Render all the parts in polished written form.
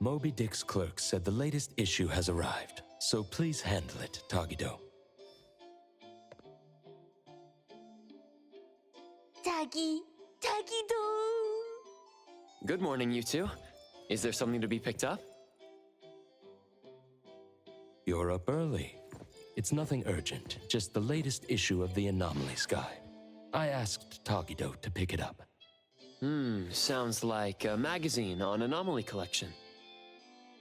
Moby Dick's clerk said the latest issue has arrived, so please handle it, Tagido. Tagido! Good morning, you two. Is there something to be picked up? You're up early. It's nothing urgent, just the latest issue of the Anomalies Guide. I asked Tagido to pick it up. Sounds like a magazine on anomaly collection.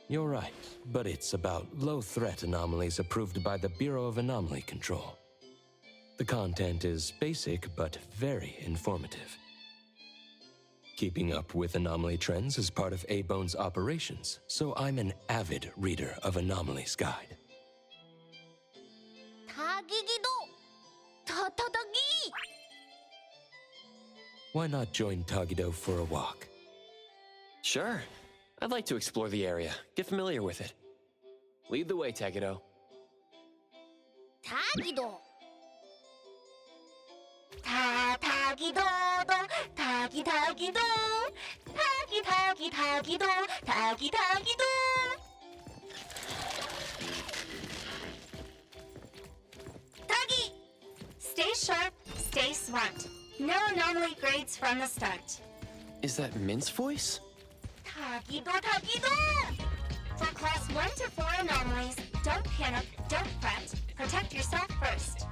You're right, but it's about low-threat anomalies approved by the Bureau of Anomaly Control. The content is basic, but very informative. Keeping up with anomaly trends is part of Eibonu's operations, so I'm an avid reader of Anomalies Guide. Tagido! Tatagi! Why not join Tagido for a walk? Sure. I'd like to explore the area, get familiar with it. Lead the way, Tagido. Tagido! Tagido! Tagido! Tagido! Tagi! Stay sharp, stay smart. No anomaly grades from the start. Is that Mint's voice? Tagido! For class 1 to 4 anomalies, don't panic, don't fret. Protect yourself first.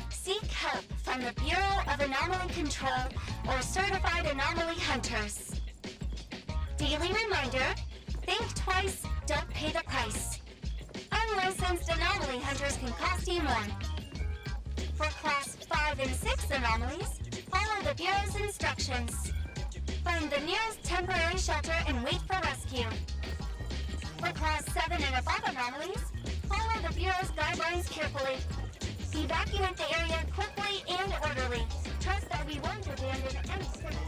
Seek help from the Bureau of Anomaly Control or certified anomaly hunters. Daily reminder, think twice, don't pay the price. Unlicensed anomaly hunters can cost you more. For class 5 and 6 anomalies, follow the Bureau's instructions. Find the nearest temporary shelter and wait for rescue. For class 7 and above anomalies, follow the Bureau's guidelines carefully. Evacuate the area quickly and orderly. Trust that we won't abandon any citizen.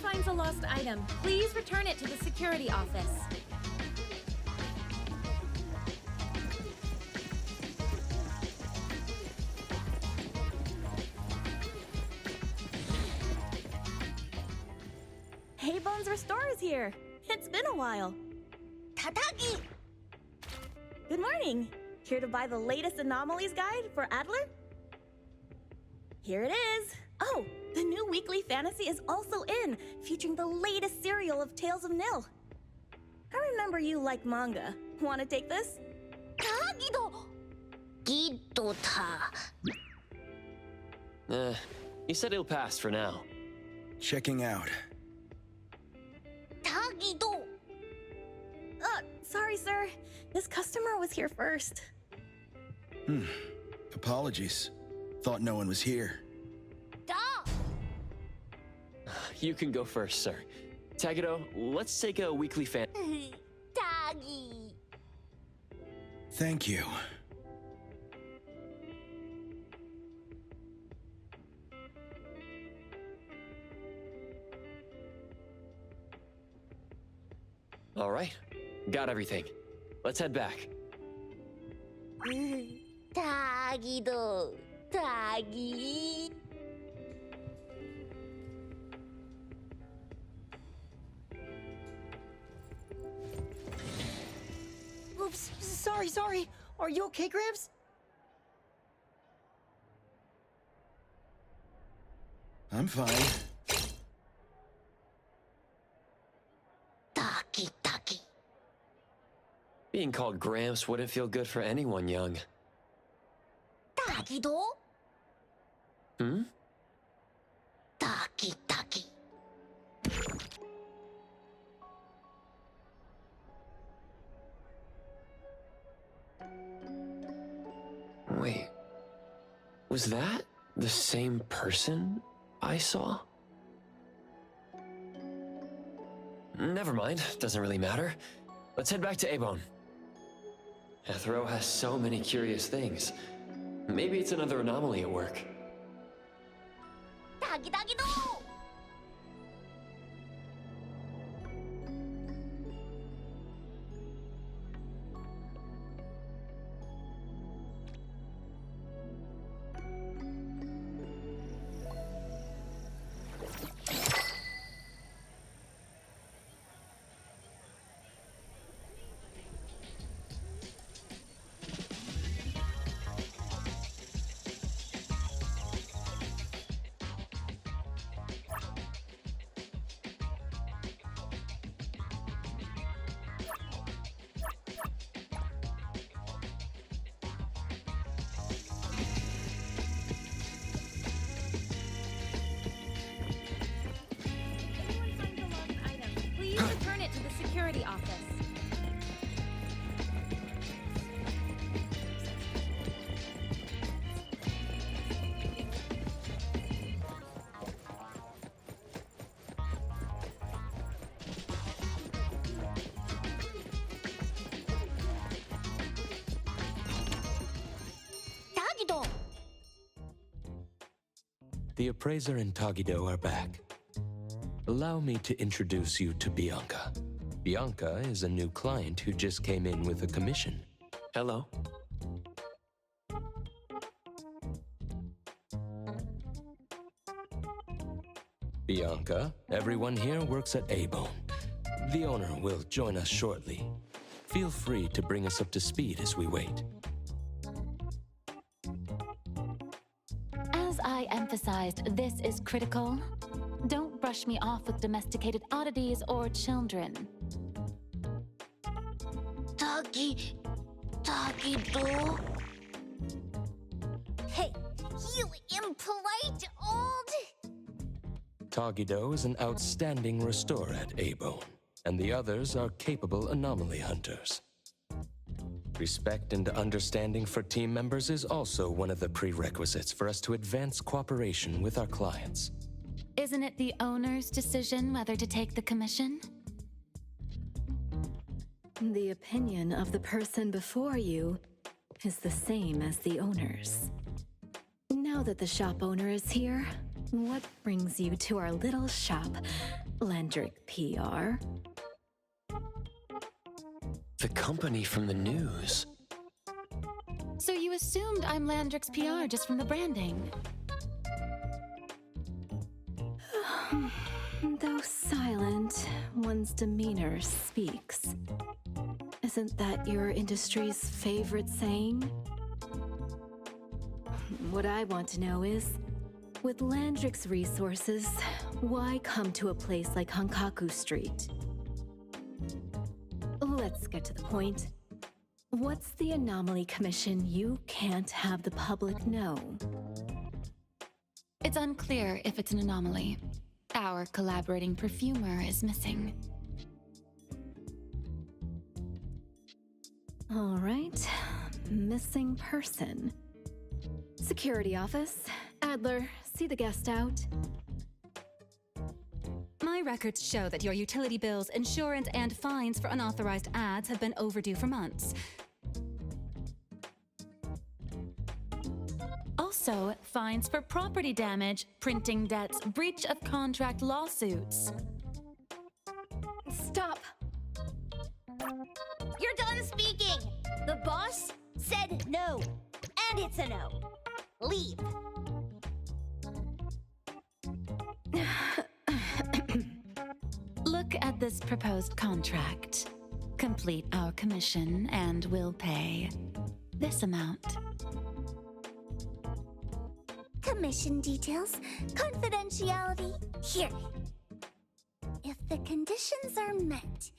Finds a lost item, please return it to the security office. Eibon's Restore is here. It's been a while. Tatagi! Good morning. Here to buy the latest Anomalies Guide for Adler? Here it is. Oh, the new weekly fantasy is also in, featuring the latest serial of Tales of Nil. I remember you like manga. Want to take this? Tagido! Gidota. He said he'll pass for now. Checking out. Tagido! Sorry, sir. This customer was here first. Apologies. Thought no one was here. Da! You can go first, sir. Tagido, let's take a weekly fan. Tagi! Thank you. All right, got everything. Let's head back. Tagido! Tagi! Oops, sorry. Are you okay, Gramps? I'm fine. Taki. Being called Gramps wouldn't feel good for anyone young. Tagido? Taki. Wait, was that the same person I saw? Never mind, doesn't really matter. Let's head back to Eibonu. Ethro has so many curious things. Maybe it's another anomaly at work. 다기다기도! Return it to the security office. Tagido! The appraiser and Tagido are back. Allow me to introduce you to Bianca. Bianca is a new client who just came in with a commission. Hello. Bianca, everyone here works at Eibonu. The owner will join us shortly. Feel free to bring us up to speed as we wait. As I emphasized, this is critical. Don't brush me off with domesticated oddities or children. Tagido? Hey, you impolite old... Tagido is an outstanding restorer at Eibonu, and the others are capable anomaly hunters. Respect and understanding for team members is also one of the prerequisites for us to advance cooperation with our clients. Isn't it the owner's decision whether to take the commission? The opinion of the person before you is the same as the owner's. Now that the shop owner is here, what brings you to our little shop, Landrick PR? The company from the news. So you assumed I'm Landrick's PR just from the branding? Though silent, one's demeanor speaks. Isn't that your industry's favorite saying? What I want to know is, with Landrick's resources, why come to a place like Hankaku Street? Let's get to the point. What's the anomaly commission you can't have the public know? It's unclear if it's an anomaly. Our collaborating perfumer is missing. All right, missing person. Security office. Adler, see the guest out. My records show that your utility bills, insurance, and fines for unauthorized ads have been overdue for months. Also, fines for property damage, printing debts, breach of contract lawsuits. Stop! You're done speaking! The boss said no. And it's a no. Leave. Look at this proposed contract. Complete our commission and we'll pay this amount. Commission details, confidentiality. Here. If the conditions are met,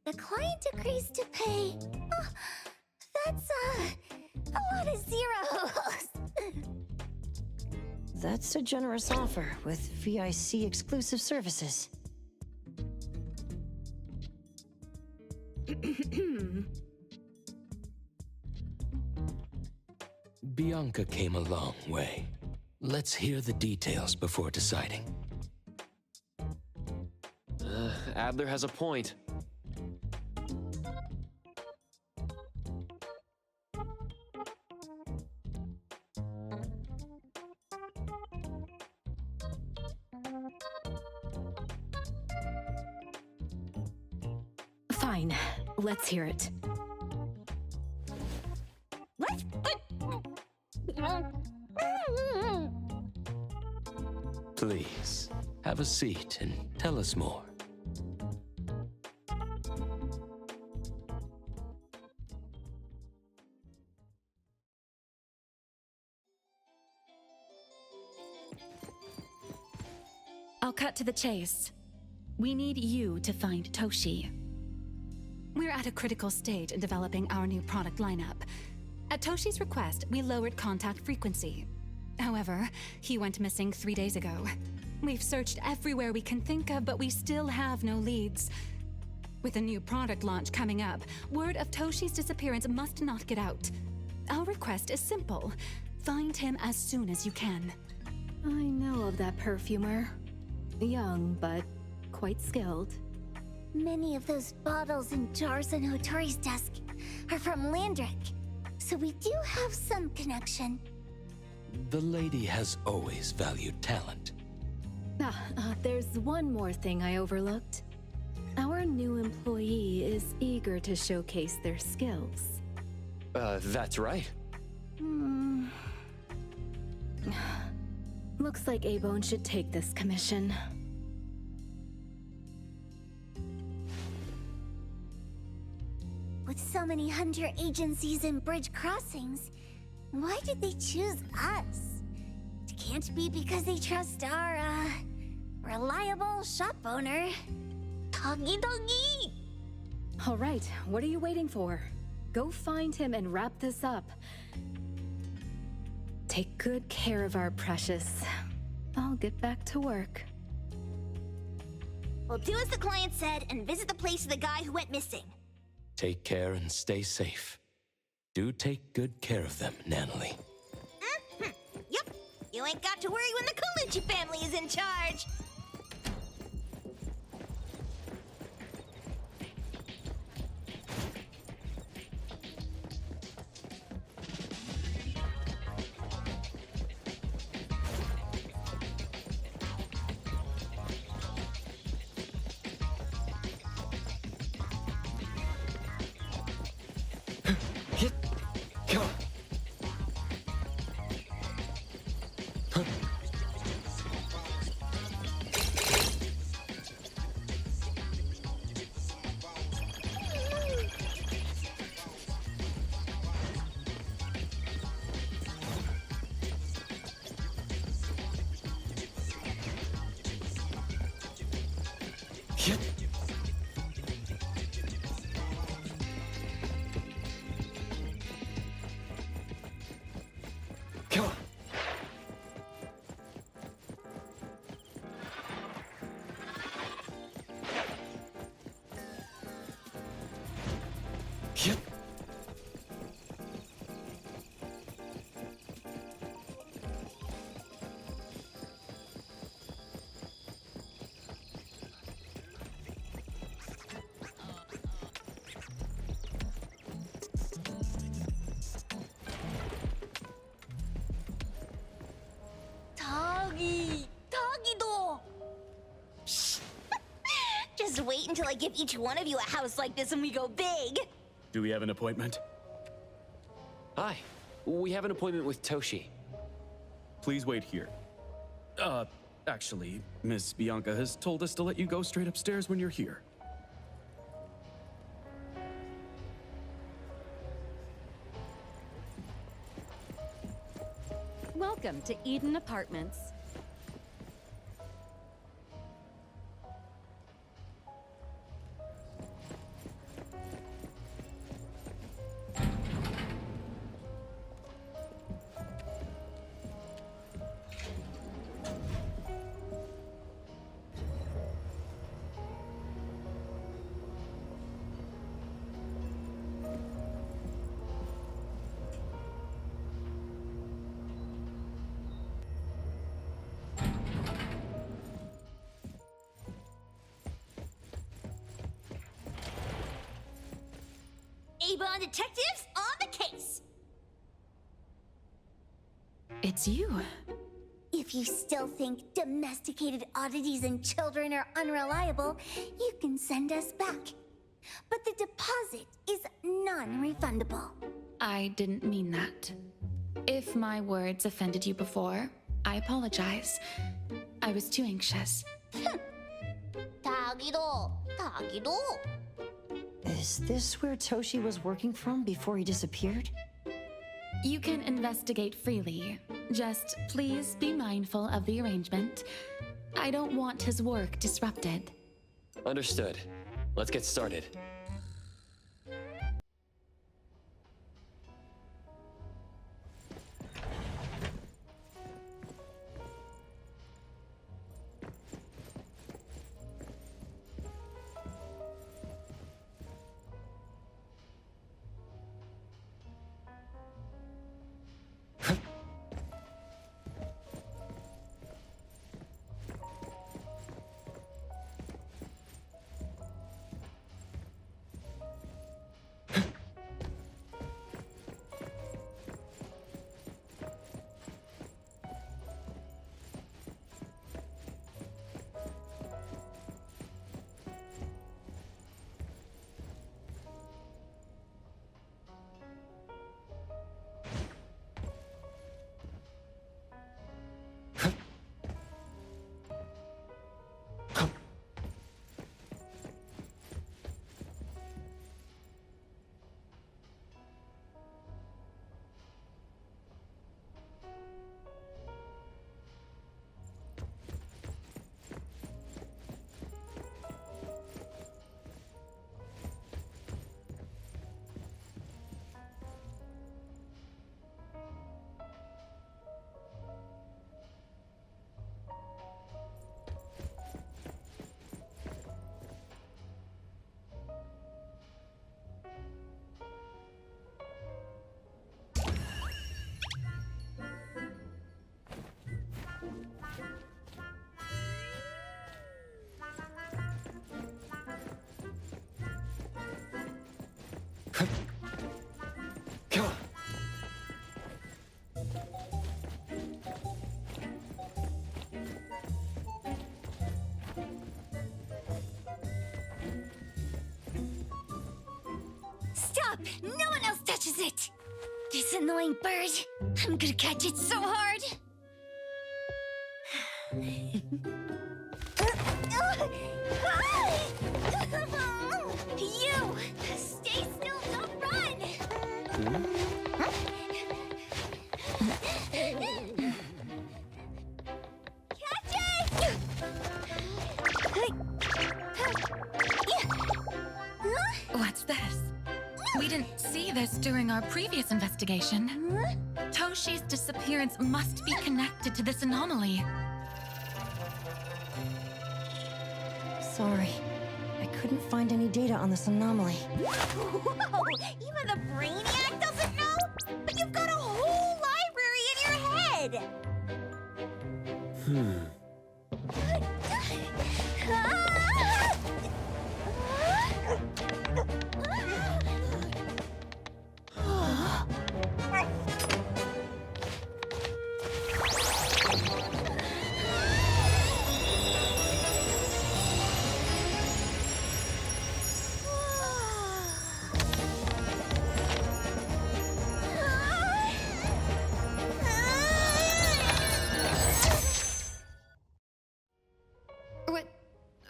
the client agrees to pay. Oh, that's a lot of zeros. That's a generous offer with VIC exclusive services. Bianca came a long way. Let's hear the details before deciding. Adler has a point. Fine, let's hear it. What? Please, have a seat and tell us more. I'll cut to the chase. We need you to find Toshi. We're at a critical stage in developing our new product lineup. At Toshi's request, we lowered contact frequency. However, he went missing 3 days ago. We've searched everywhere we can think of, but we still have no leads. With a new product launch coming up, word of Toshi's disappearance must not get out. Our request is simple. Find him as soon as you can. I know of that perfumer. Young, but quite skilled. Many of those bottles and jars on Hotori's desk are from Landrick, so we do have some connection. The lady has always valued talent. There's one more thing I overlooked. Our new employee is eager to showcase their skills. That's right. Looks like Eibonu should take this commission. With so many hunter agencies and bridge crossings, why did they choose us? It can't be because they trust our, reliable shop owner. Doggy doggy! All right, what are you waiting for? Go find him and wrap this up. Take good care of our precious. I'll get back to work. We'll do as the client said and visit the place of the guy who went missing. Take care and stay safe. Do take good care of them, Natalie. Yep. You ain't got to worry when the Colucci family is in charge. Just wait until I give each one of you a house like this and we go big. Do we have an appointment? Hi. We have an appointment with Toshi. Please wait here. Actually, Miss Bianca has told us to let you go straight upstairs when you're here. Welcome to Eden Apartments. Eibonu detectives on the case. It's you. If you still think domesticated oddities and children are unreliable, you can send us back. but the deposit is non-refundable. I didn't mean that. If my words offended you before, I apologize. I was too anxious. 자기도. Is this where Toshi was working from before he disappeared? You can investigate freely. Just please be mindful of the arrangement. I don't want his work disrupted. Understood. Let's get started. Come on. Stop! No one else touches it! This annoying bird. I'm gonna catch it so hard. You! Stay still, don't run! Catch it! What's this? We didn't see this during our previous investigation. Toshi's disappearance must be connected to this anomaly. Sorry. I couldn't find any data on this anomaly. Whoa! Even the brainiac doesn't know? But you've got a whole library in your head!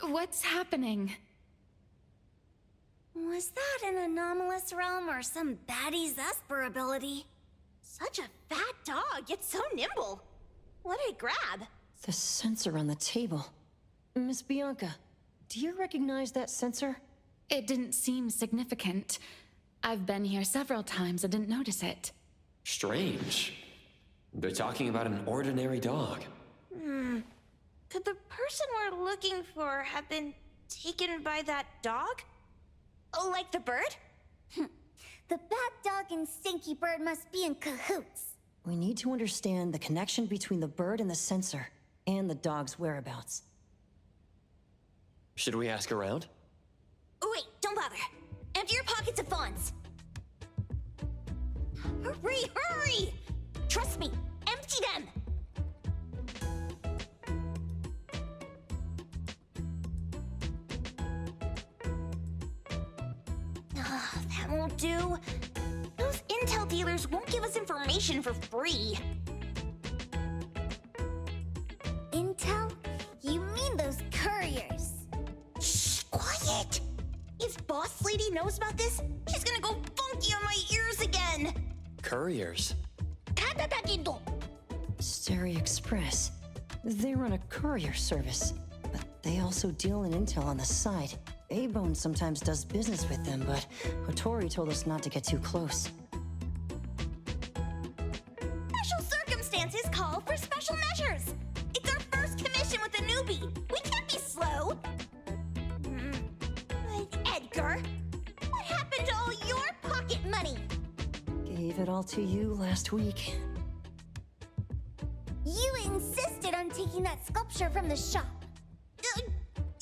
What's happening? Was that an anomalous realm or some baddie's Esper ability? Such a fat dog, yet so nimble. What did it grab? The sensor on the table. Miss Bianca, do you recognize that sensor? It didn't seem significant. I've been here several times and didn't notice it. Strange. They're talking about an ordinary dog. Could the person we're looking for have been taken by that dog? Oh, like the bird? The bat dog and stinky bird must be in cahoots. We need to understand the connection between the bird and the sensor, and the dog's whereabouts. Should we ask around? Oh, wait, don't bother. Empty your pockets of funds. Hurry, hurry! Trust me, empty them! That won't do. Those intel dealers won't give us information for free. Intel? You mean those couriers? Shh, quiet! If Boss Lady knows about this, she's gonna go funky on my ears again! Couriers? Stereo Express. They run a courier service, but they also deal in intel on the side. Eibonu sometimes does business with them, but Hotori told us not to get too close. Special circumstances call for special measures. It's our first commission with a newbie. We can't be slow. But Edgar, what happened to all your pocket money? Gave it all to you last week. You insisted on taking that sculpture from the shop.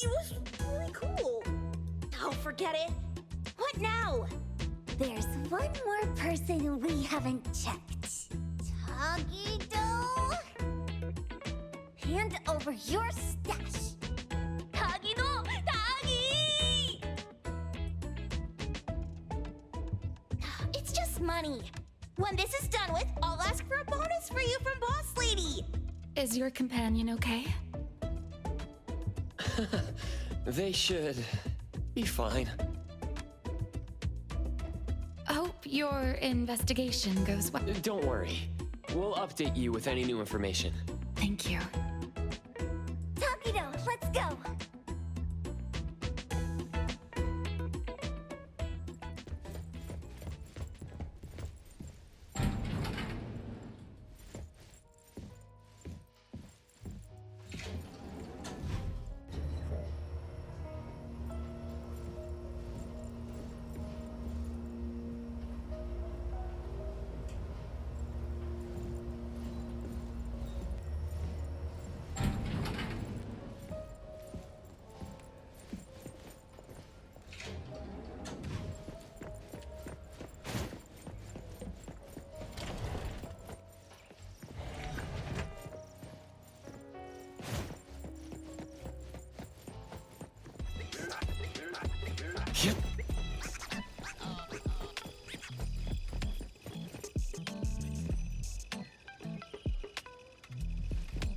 It was really cool. Oh, forget it. What now? There's one more person we haven't checked. Tagido? Hand over your stash. Tagido! Tagi! It's just money. When this is done with, I'll ask for a bonus for you from Boss Lady. Is your companion okay? They should be fine. Hope your investigation goes well. Don't worry. We'll update you with any new information. Thank you. Takido, let's go. Yep.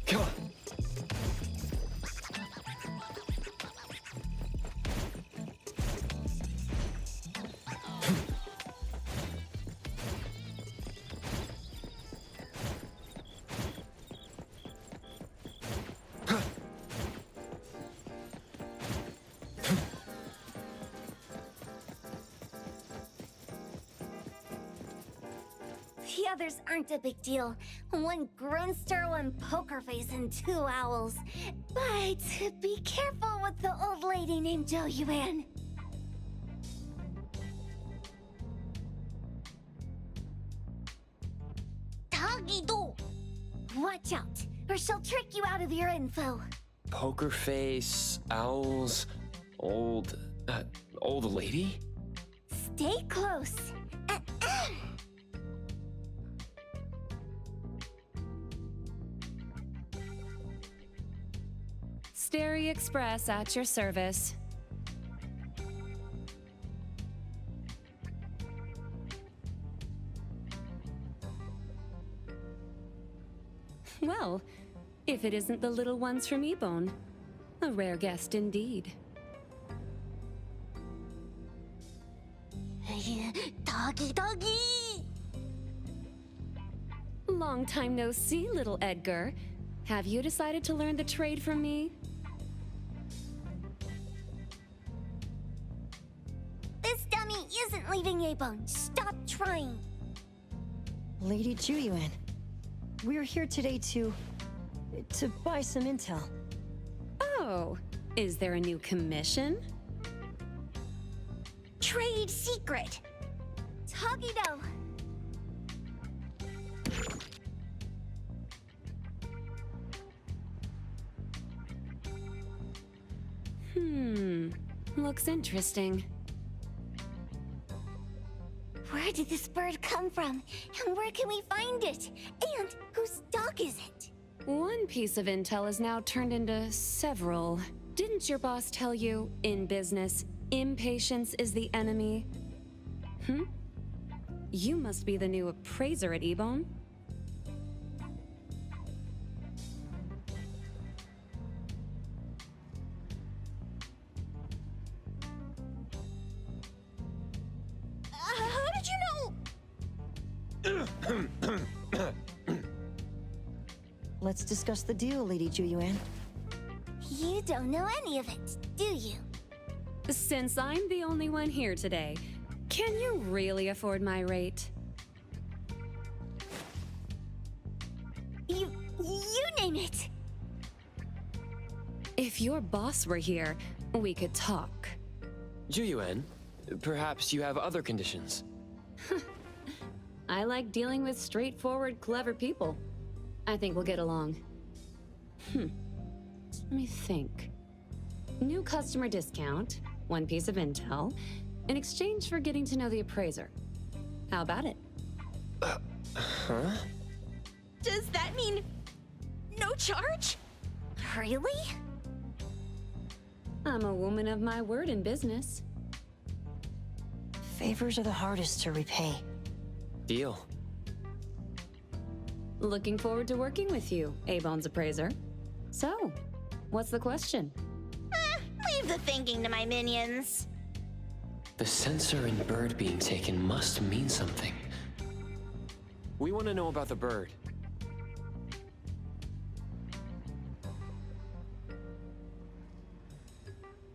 Come on. The others aren't a big deal. One grunster, one poker face, and 2 owls. But be careful with the old lady named Jo Yuan. Tagido! Watch out, or she'll trick you out of your info. Poker face, owls, old lady? Stay close. Stereo Express at your service. Well, if it isn't the little ones from Eibonu, a rare guest indeed. Doggy, doggy! Long time no see, little Edgar. Have you decided to learn the trade from me? This dummy isn't leaving Eibonu. Stop trying. Lady Juyuan, we're here today to buy some intel. Oh, is there a new commission? Trade secret. Tagido. Looks interesting. Where did this bird come from? And where can we find it? And whose dog is it? One piece of intel is now turned into several. Didn't your boss tell you, in business, impatience is the enemy? You must be the new appraiser at Eibonu? How did you know? Let's discuss the deal, Lady Juyuan. You don't know any of it, do you? Since I'm the only one here today, can you really afford my rate? You name it. If your boss were here, we could talk. Juyuan, perhaps you have other conditions. I like dealing with straightforward, clever people. I think we'll get along. Let me think. New customer discount, 1 piece of intel, in exchange for getting to know the appraiser. How about it? Huh? Does that mean no charge? Really? I'm a woman of my word in business. Favors are the hardest to repay. Deal. Looking forward to working with you, Eibonu's appraiser. So, what's the question? Leave the thinking to my minions. The sensor and bird being taken must mean something. We want to know about the bird.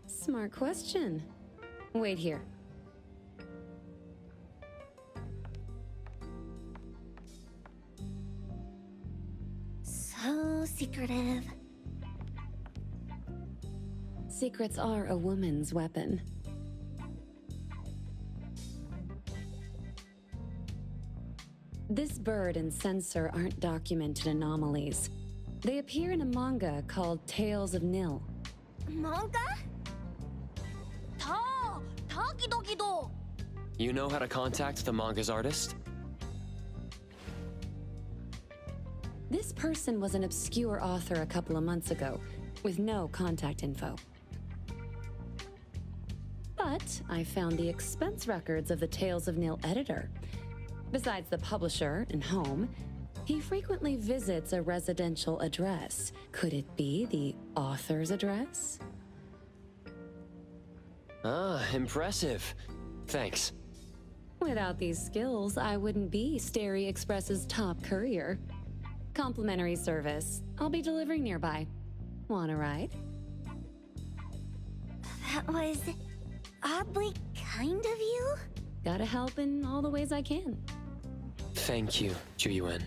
Smart question. Wait here. So secretive. Secrets are a woman's weapon. This bird and sensor aren't documented anomalies. They appear in a manga called Tales of Nil. Manga? Takidokido. You know how to contact the manga's artist? This person was an obscure author a couple of months ago, with no contact info. But I found the expense records of the Tales of Nil editor. Besides the publisher and home, he frequently visits a residential address. Could it be the author's address? Ah, impressive. Thanks. Without these skills, I wouldn't be Starry Express's top courier. Complimentary service. I'll be delivering nearby. Want a ride? That was oddly kind of you. Gotta help in all the ways I can. Thank you, Juyuan.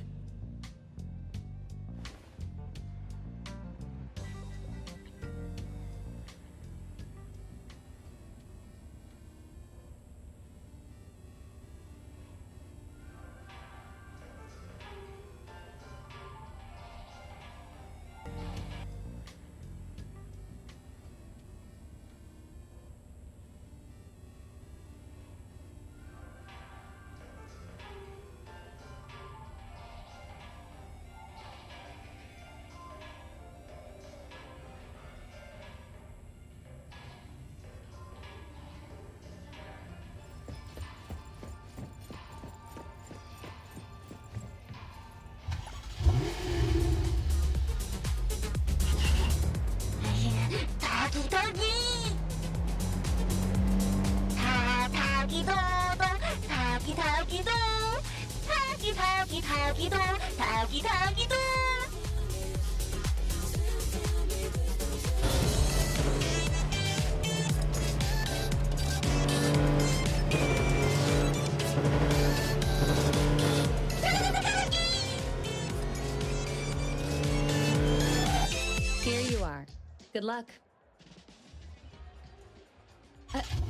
Here you are. Good luck.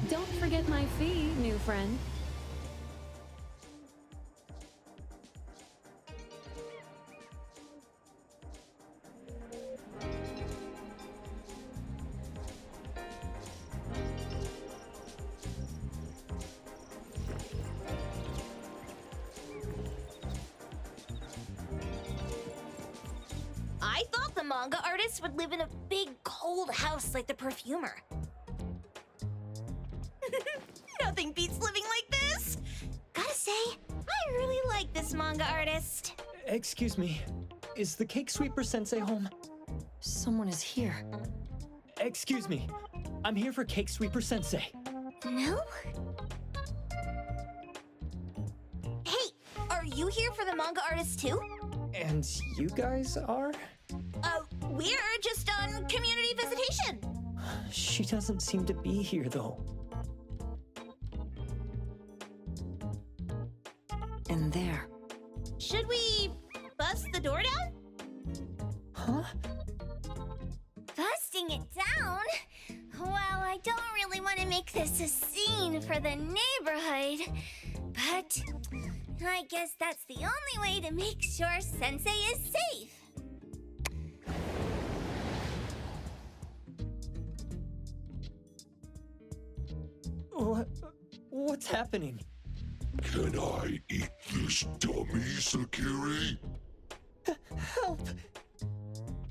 Don't forget my fee, new friend. I thought the manga artist would live in a big, cold house like the perfumer. Nothing beats living like this. Sensei. I really like this manga artist. Excuse me, is the cake sweeper sensei home? Someone is here. Excuse me, I'm here for cake sweeper sensei. No? Hey, are you here for the manga artist too? And you guys are? We're just on community visitation. She doesn't seem to be here though. And there. Should we bust the door down? Huh? Busting it down? Well, I don't really want to make this a scene for the neighborhood, but I guess that's the only way to make sure Sensei is safe. What's happening? Can I eat this dummy, Sakiri? Help!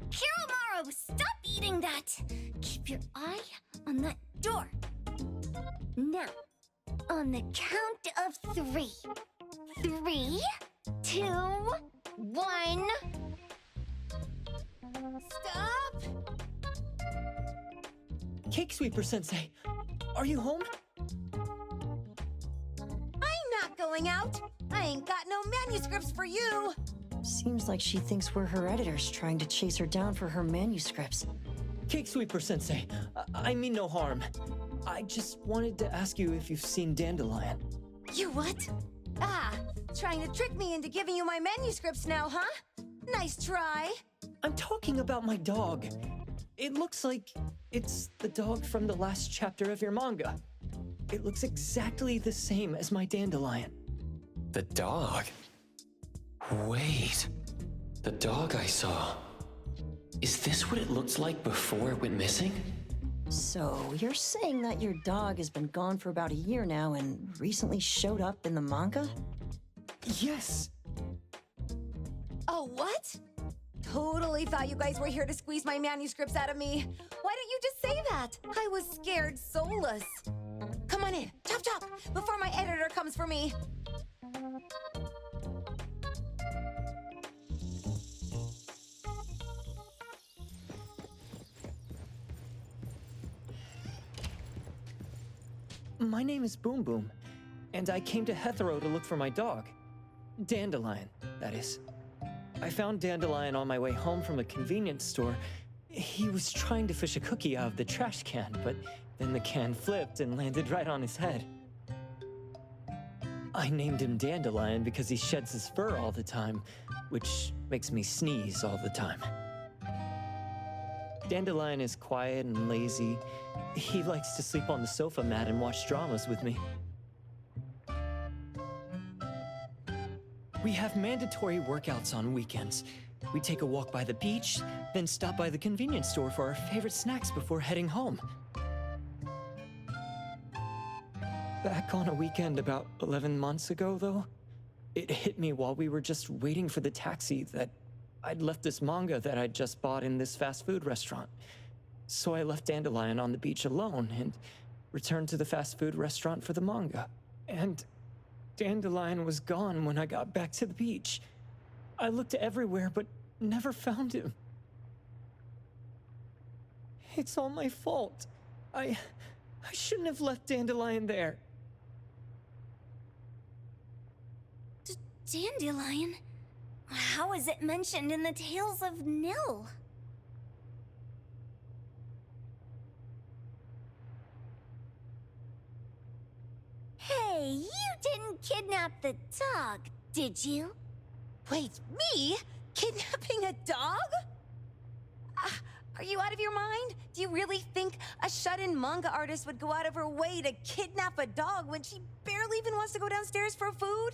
Hiromaru, stop eating that! Keep your eye on that door. Now, on the count of 3. 3, 2, 1. Stop! Cake sweeper sensei, are you home? I'm not going out. I ain't got no manuscripts for you. Seems like she thinks we're her editors trying to chase her down for her manuscripts. Cake sweeper sensei, I mean no harm. I just wanted to ask you if you've seen Dandelion. You what? Ah, trying to trick me into giving you my manuscripts now, huh? Nice try. I'm talking about my dog. It looks like it's the dog from the last chapter of your manga. It looks exactly the same as my Dandelion. The dog? Wait. The dog I saw. Is this what it looked like before it went missing? So, you're saying that your dog has been gone for about a year now and recently showed up in the manga? Yes! Oh, what? Totally thought you guys were here to squeeze my manuscripts out of me. Why don't you just say that? I was scared soulless. Come on in, chop chop, before my editor comes for me. My name is Boom Boom, and I came to Hethero to look for my dog. Dandelion, that is. I found Dandelion on my way home from a convenience store. He was trying to fish a cookie out of the trash can, but then the can flipped and landed right on his head. I named him Dandelion because he sheds his fur all the time, which makes me sneeze all the time. Dandelion is quiet and lazy. He likes to sleep on the sofa mat and watch dramas with me. We have mandatory workouts on weekends. We take a walk by the beach, then stop by the convenience store for our favorite snacks before heading home. Back on a weekend about 11 months ago, though, it hit me while we were just waiting for the taxi that I'd left this manga that I'd just bought in this fast food restaurant. So I left Dandelion on the beach alone and returned to the fast food restaurant for the manga. And Dandelion was gone when I got back to the beach. I looked everywhere but never found him. It's all my fault. I shouldn't have left Dandelion there. Dandelion? How is it mentioned in the Tales of Nil? Hey, you didn't kidnap the dog, did you? Wait, me? Kidnapping a dog? Are you out of your mind? Do you really think a shut-in manga artist would go out of her way to kidnap a dog when she barely even wants to go downstairs for food?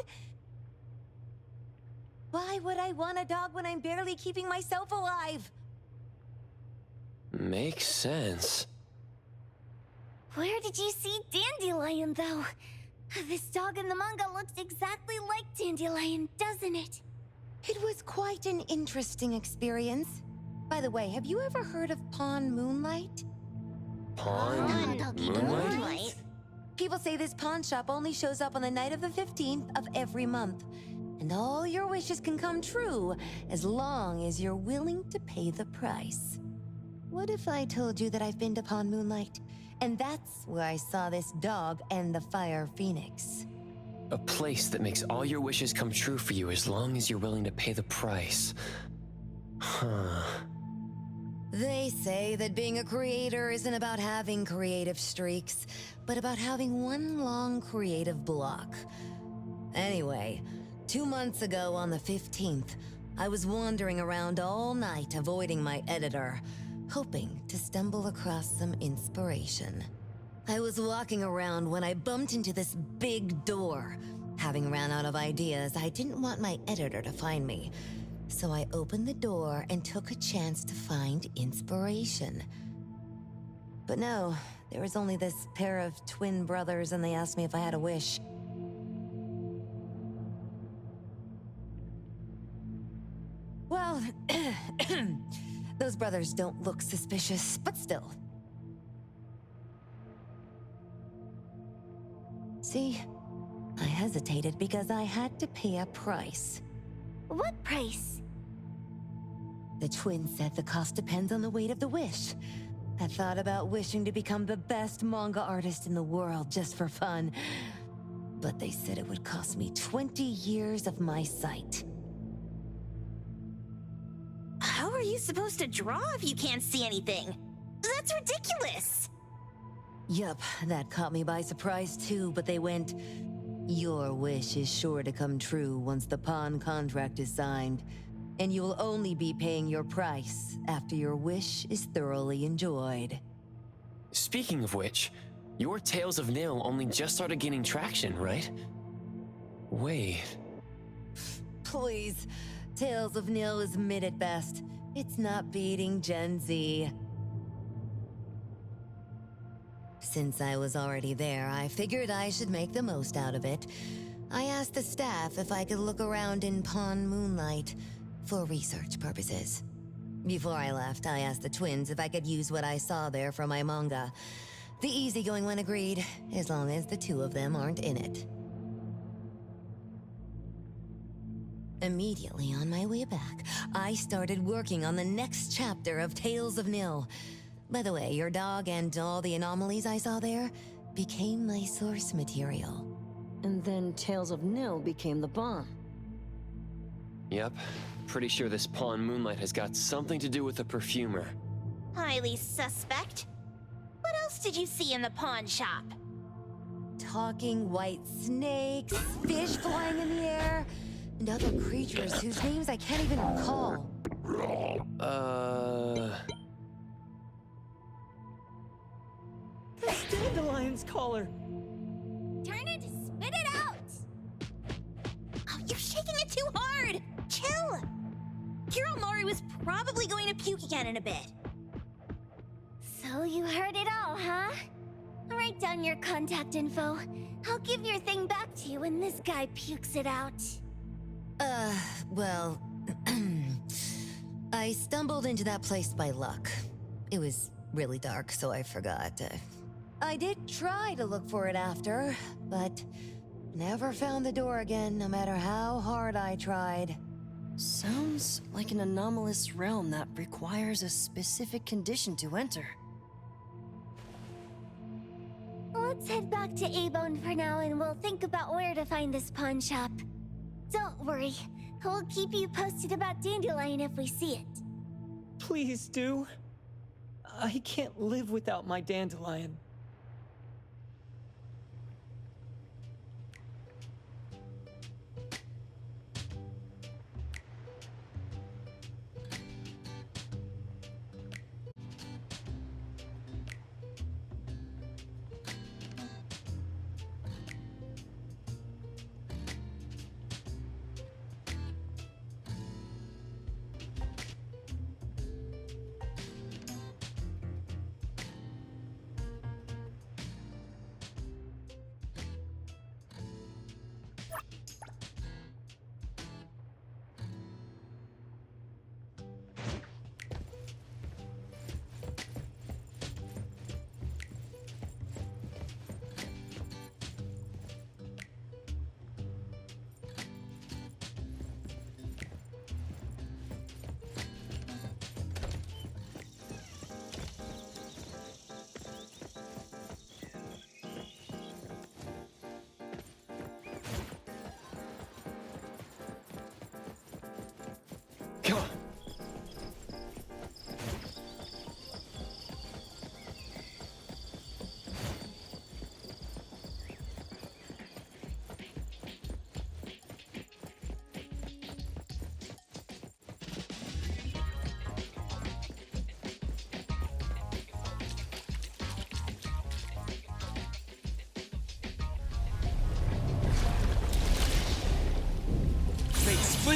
Why would I want a dog when I'm barely keeping myself alive? Makes sense. Where did you see Dandelion, though? This dog in the manga looks exactly like Dandelion, doesn't it? It was quite an interesting experience. By the way, have you ever heard of PAWN Moonlight? PAWN Moonlight? People say this pawn shop only shows up on the night of the 15th of every month. And all your wishes can come true as long as you're willing to pay the price. What if I told you that I've been to PAWN Moonlight? And that's where I saw this dog and the fire phoenix. A place that makes all your wishes come true for you as long as you're willing to pay the price. Huh. They say that being a creator isn't about having creative streaks, but about having one long creative block. Anyway, 2 months ago on the 15th, I was wandering around all night avoiding my editor, hoping to stumble across some inspiration. I was walking around when I bumped into this big door. Having ran out of ideas, I didn't want my editor to find me. So I opened the door and took a chance to find inspiration. But no, there was only this pair of twin brothers and they asked me if I had a wish. Well, those brothers don't look suspicious, but still. See, I hesitated because I had to pay a price. What price? The twins said the cost depends on the weight of the wish. I thought about wishing to become the best manga artist in the world just for fun. But they said it would cost me 20 years of my sight. How are you supposed to draw if you can't see anything? That's ridiculous! Yup, that caught me by surprise too, but they went, "Your wish is sure to come true once the pawn contract is signed, and you will only be paying your price after your wish is thoroughly enjoyed." Speaking of which, your Tales of Nil only just started gaining traction, right? Wait. Please, Tales of Nil is mid at best. It's not beating Gen Z. Since I was already there, I figured I should make the most out of it. I asked the staff if I could look around in PAWN Moonlight for research purposes. Before I left, I asked the twins if I could use what I saw there for my manga. The easygoing one agreed, as long as the two of them aren't in it. Immediately on my way back, I started working on the next chapter of Tales of Nil. By the way, your dog and all the anomalies I saw there became my source material. And then Tales of Nil became the bomb. Yep. Pretty sure this PAWN Moonlight has got something to do with the perfumer. Highly suspect. What else did you see in the pawn shop? Talking white snakes, fish flying in the air, and other creatures whose names I can't even recall. That's Dandelion's collar! Turn it, spit it out! Oh, you're shaking it too hard! Chill! Hiro Mori was probably going to puke again in a bit. So you heard it all, huh? I'll write down your contact info. I'll give your thing back to you when this guy pukes it out. Well... I stumbled into that place by luck. It was really dark, so I forgot. I did try to look for it after, but never found the door again, no matter how hard I tried. Sounds like an anomalous realm that requires a specific condition to enter. Let's head back to Eibonu for now and we'll think about where to find this pawn shop. Don't worry, we'll keep you posted about Dandelion if we see it. Please do. I can't live without my Dandelion.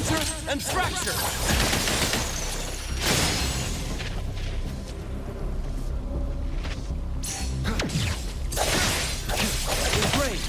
splinter and fracture! Great!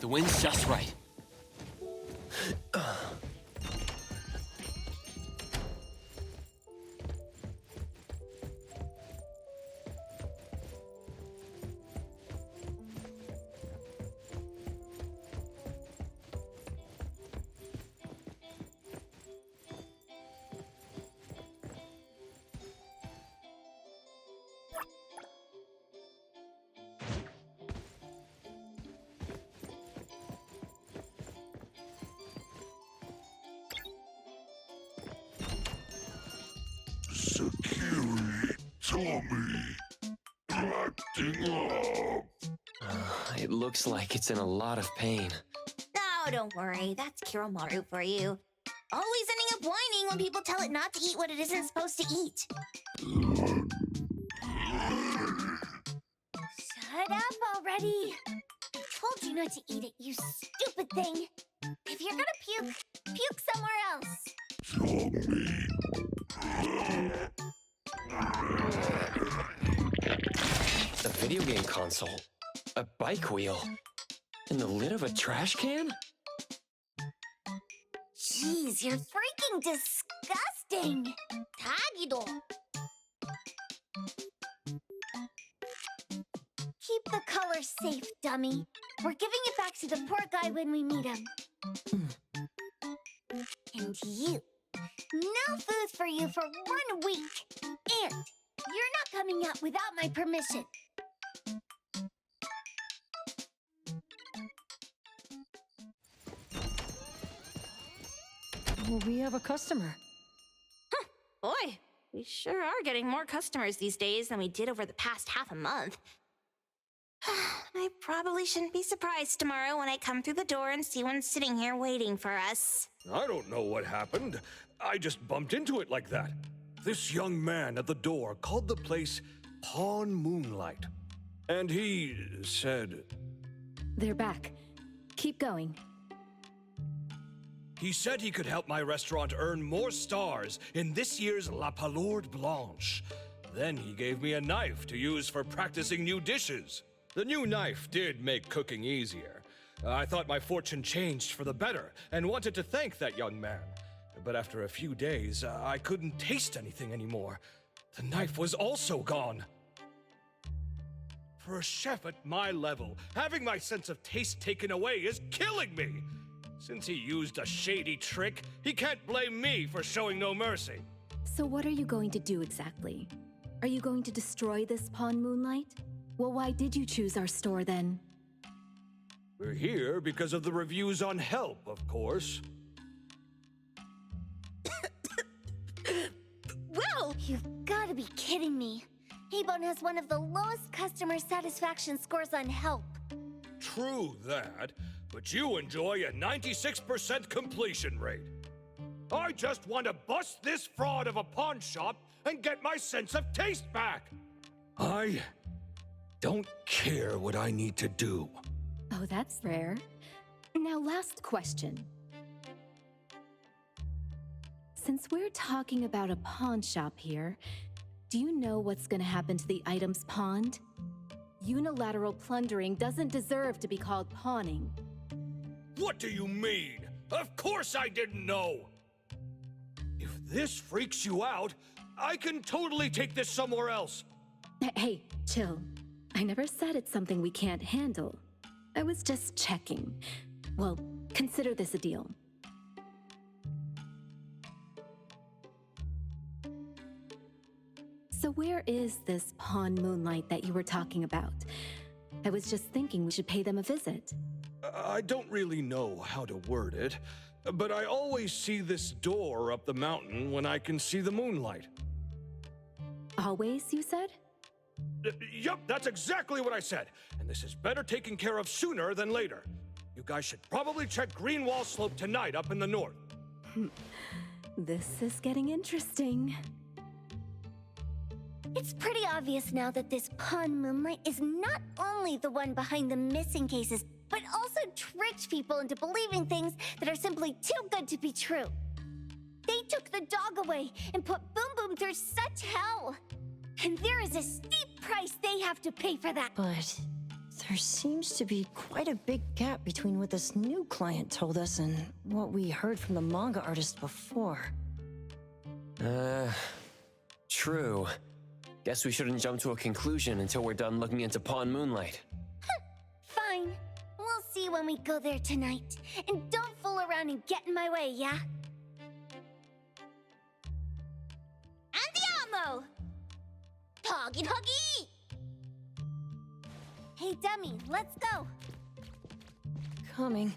The wind's just right. Sakiri, Tommy, acting up. It looks like it's in a lot of pain. Oh, don't worry. That's Kiromaru for you. Always ending up whining when people tell it not to eat what it isn't supposed to eat. Shut up already. I told you not to eat it, you stupid thing. If you're gonna puke, puke somewhere else. Tommy. A video game console, a bike wheel, and the lid of a trash can? Jeez, you're freaking disgusting. Tagido. Keep the color safe, dummy. We're giving it back to the poor guy when we meet him. And you. No food for you for 1 week. And you're not coming out without my permission. We have a customer. Huh. Boy, we sure are getting more customers these days than we did over the past half a month. I probably shouldn't be surprised tomorrow when I come through the door and see one sitting here waiting for us. I don't know what happened. I just bumped into it like that. This young man at the door called the place PAWN Moonlight. And he said... They're back. Keep going. He said he could help my restaurant earn more stars in this year's La Palourde Blanche. Then he gave me a knife to use for practicing new dishes. The new knife did make cooking easier. I thought my fortune changed for the better and wanted to thank that young man. But after a few days, I couldn't taste anything anymore. The knife was also gone. For a chef at my level, having my sense of taste taken away is killing me. Since he used a shady trick, he can't blame me for showing no mercy. So what are you going to do exactly? Are you going to destroy this PAWN Moonlight? Well, why did you choose our store then? We're here because of the reviews on Help, of course. Well, you've got to be kidding me. Eibonu has one of the lowest customer satisfaction scores on Help. True that, but you enjoy a 96% completion rate. I just want to bust this fraud of a pawn shop and get my sense of taste back. I don't care what I need to do. Oh, that's rare. Now, last question. Since we're talking about a pawn shop here, do you know what's gonna happen to the items pawned? Unilateral plundering doesn't deserve to be called pawning. What do you mean? Of course I didn't know! If this freaks you out, I can totally take this somewhere else. Hey, chill. I never said it's something we can't handle. I was just checking. Well, consider this a deal. So where is this PAWN Moonlight that you were talking about? I was just thinking we should pay them a visit. I don't really know how to word it. but I always see this door up the mountain when I can see the moonlight. Always, you said? Yup, that's exactly what I said. And this is better taken care of sooner than later. You guys should probably check Greenwall Slope tonight up in the north. This is getting interesting. It's pretty obvious now that this PAWN Moonlight is not only the one behind the missing cases, but also tricks people into believing things that are simply too good to be true. They took the dog away and put Boom Boom through such hell. And there is a steep price they have to pay for that. But there seems to be quite a big gap between what this new client told us and what we heard from the manga artist before. True. Guess we shouldn't jump to a conclusion until we're done looking into PAWN Moonlight. Fine. We'll see when we go there tonight. And don't fool around and get in my way, yeah? Andiamo! Doggy doggy! Hey, dummy, let's go. Coming.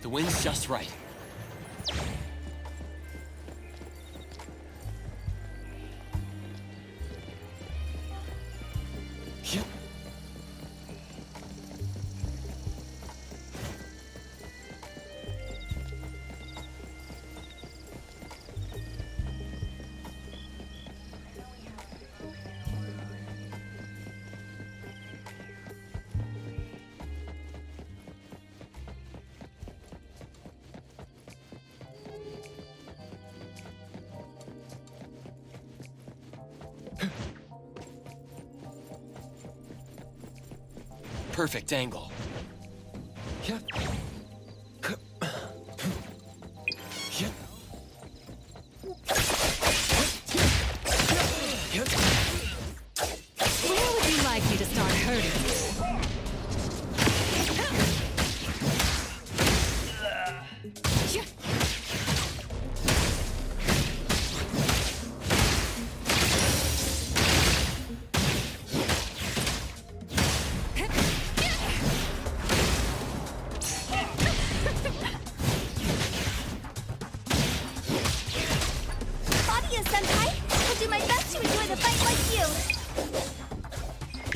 The wind's just right. Perfect angle. Yep. Where would you like me to start hurting you?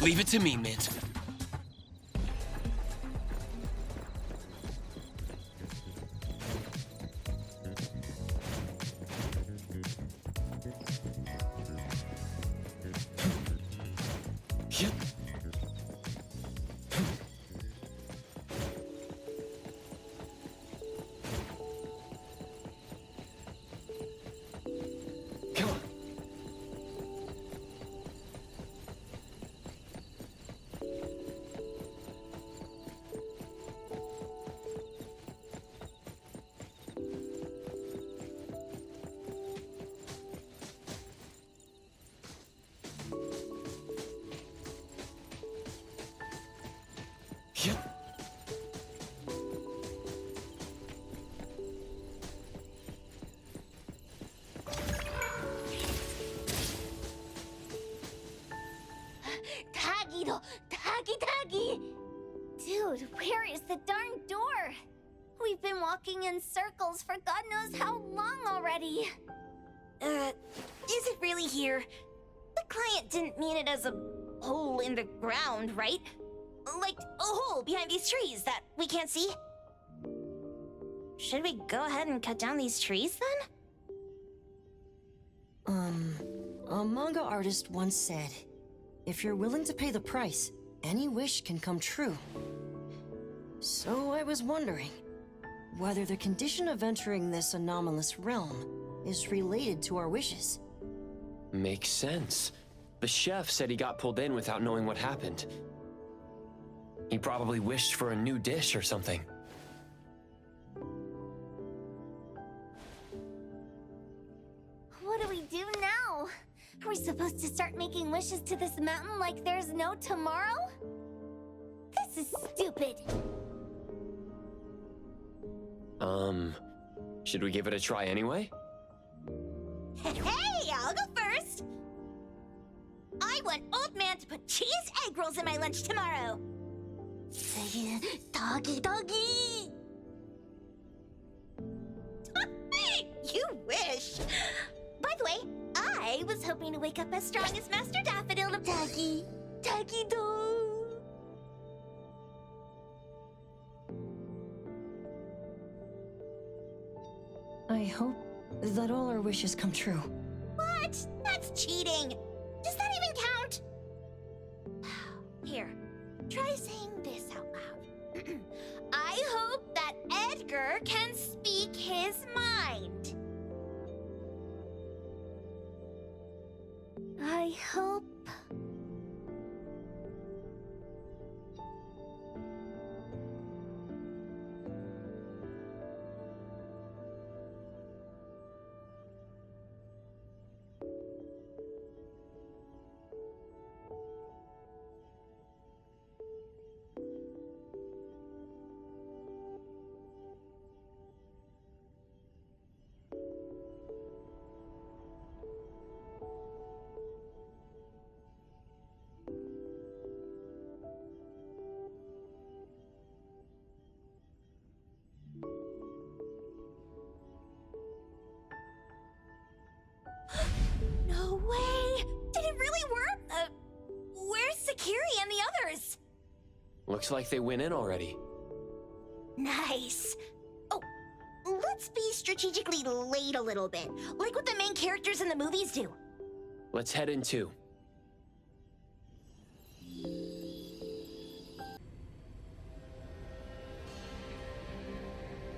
Leave it to me, Mint. Taggy! Dude, where is the darn door? We've been walking in circles for God knows how long already. Is it really here? The client didn't mean it as a hole in the ground, right? Like a hole behind these trees that we can't see? Should we go ahead and cut down these trees then? A manga artist once said, if you're willing to pay the price, any wish can come true. So I was wondering whether the condition of entering this anomalous realm is related to our wishes. Makes sense. The chef said he got pulled in without knowing what happened. He probably wished for a new dish or something. What do we do now? Are we supposed to start making wishes to this mountain like there's no tomorrow? This is stupid. Should we give it a try anyway? Hey, I'll go first. I want Old Man to put cheese egg rolls in my lunch tomorrow. Doggy, doggy. You wish. By the way, I was hoping to wake up as strong as Master Daffodil of Doggy. Doggy dog. I hope that all our wishes come true. What? That's cheating. Does that even count? Here, try saying this out loud. I hope that Edgar can speak his mind. I hope... No way! Did it really work? Where's Sakiri and the others? Looks like they went in already. Nice. Oh, let's be strategically late a little bit, like what the main characters in the movies do. Let's head in too.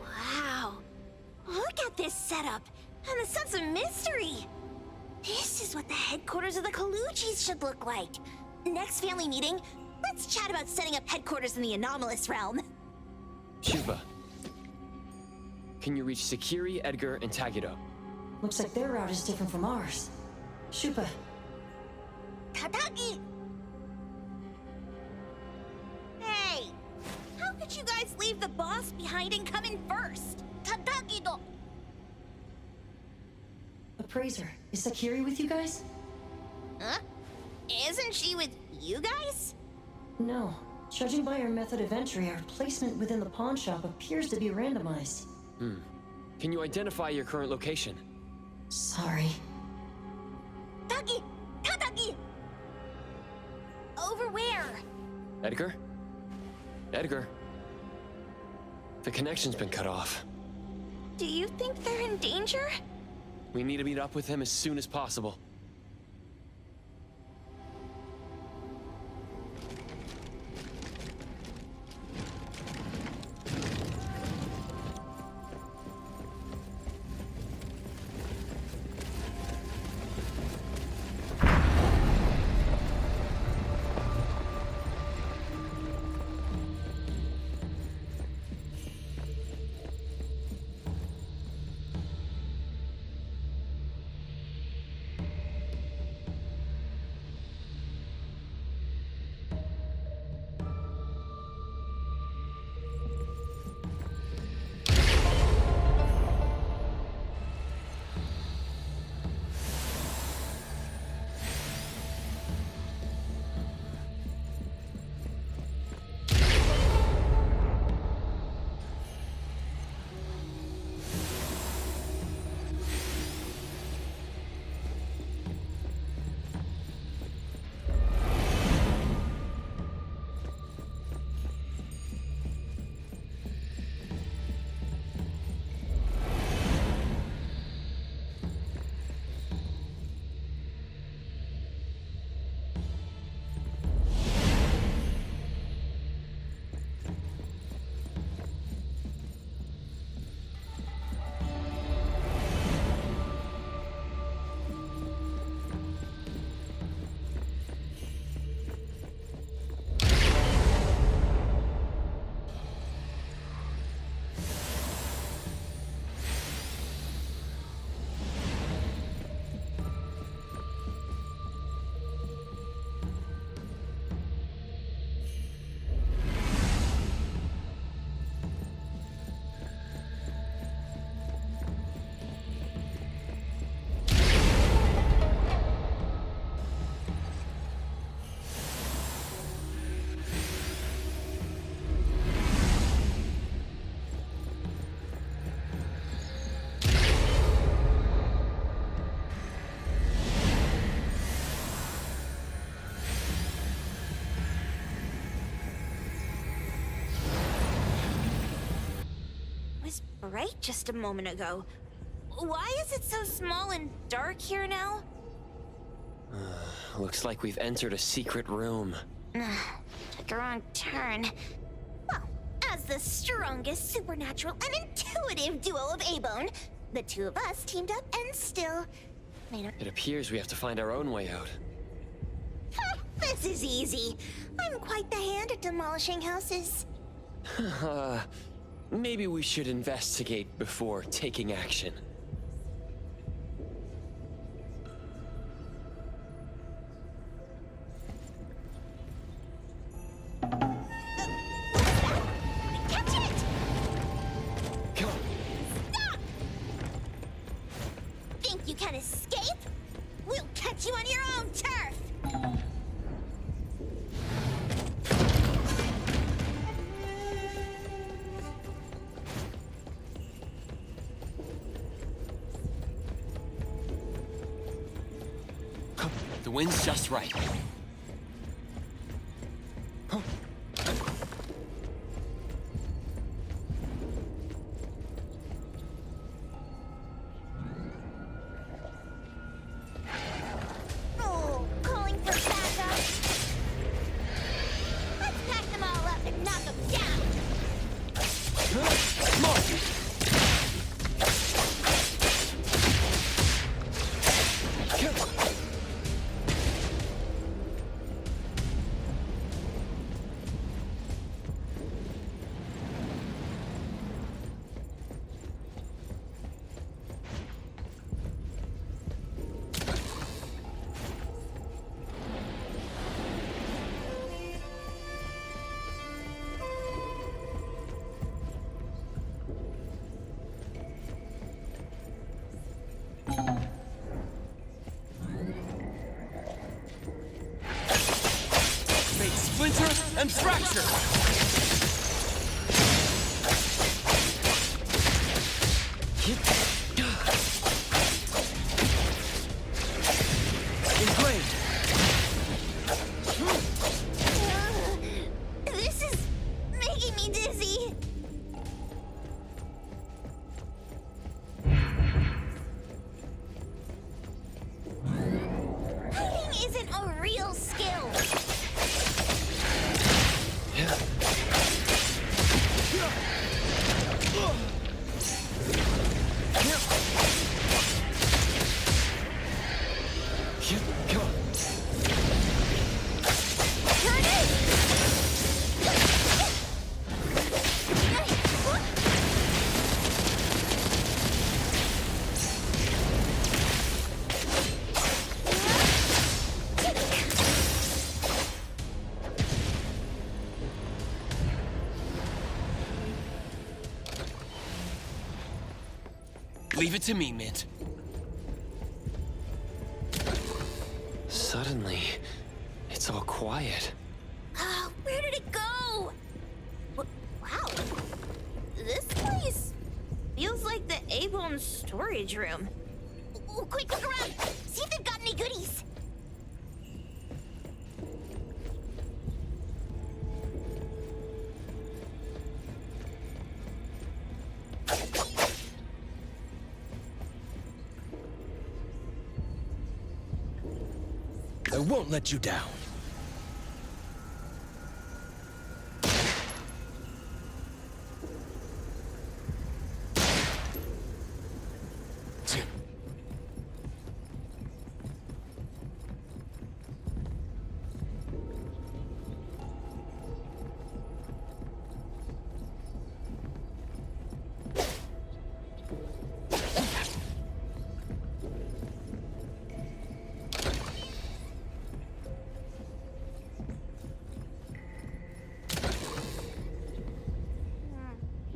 Wow. Look at this setup, and the sense of mystery. This is what the headquarters of the Kalujis should look like. Next family meeting, let's chat about setting up headquarters in the anomalous realm. Shuba, can you reach Sakiri, Edgar, and Tagido? Looks like their route is different from ours. Shupa. Tatagi! Hey! How could you guys leave the boss behind and come in first? Tatagi-do! Appraiser, is Sakiri with you guys? Huh? Isn't she with you guys? No. Judging by our method of entry, our placement within the pawn shop appears to be randomized. Can you identify your current location? Sorry. Tagi! Tatagi! Over where? Edgar? Edgar? The connection's been cut off. Do you think they're in danger? We need to meet up with him as soon as possible. right just a moment ago. Why is it so small and dark here now? Looks like we've entered a secret room. Took a wrong turn. Well, as the strongest supernatural and intuitive duo of Eibonu, the two of us teamed up and still made a... It appears we have to find our own way out. This is easy. I'm quite the hand at demolishing houses. Maybe we should investigate before taking action. Catch it! Come on. Stop! Think you can escape? We'll catch you on your own turf! The wind's just right. Oh, calling for backup. Let's pack them all up and knock them down. Come on! Splinter and fracture! Engraved! This is making me dizzy. Hiding isn't a real skill. Leave it to me, Mint. Suddenly, it's all quiet. Where did it go? Wow. This place feels like the Eibonu storage room. Oh, quick, look around. See if they've got any goodies. I won't let you down.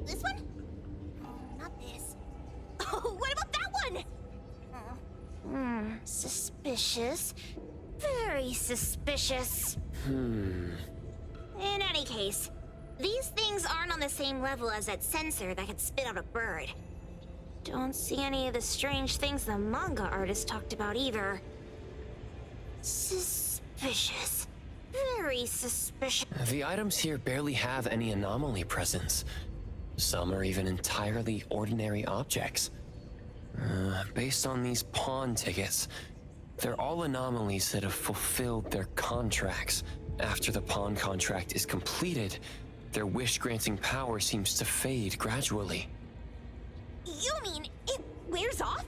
This one? Not this. Oh, what about that one? Suspicious. Very suspicious. In any case, these things aren't on the same level as that sensor that could spit out a bird. Don't see any of the strange things the manga artist talked about either. Suspicious. Very suspicious. The items here barely have any anomaly presence. Some are even entirely ordinary objects. Based on these pawn tickets, they're all anomalies that have fulfilled their contracts. After the pawn contract is completed, their wish-granting power seems to fade gradually. You mean it wears off?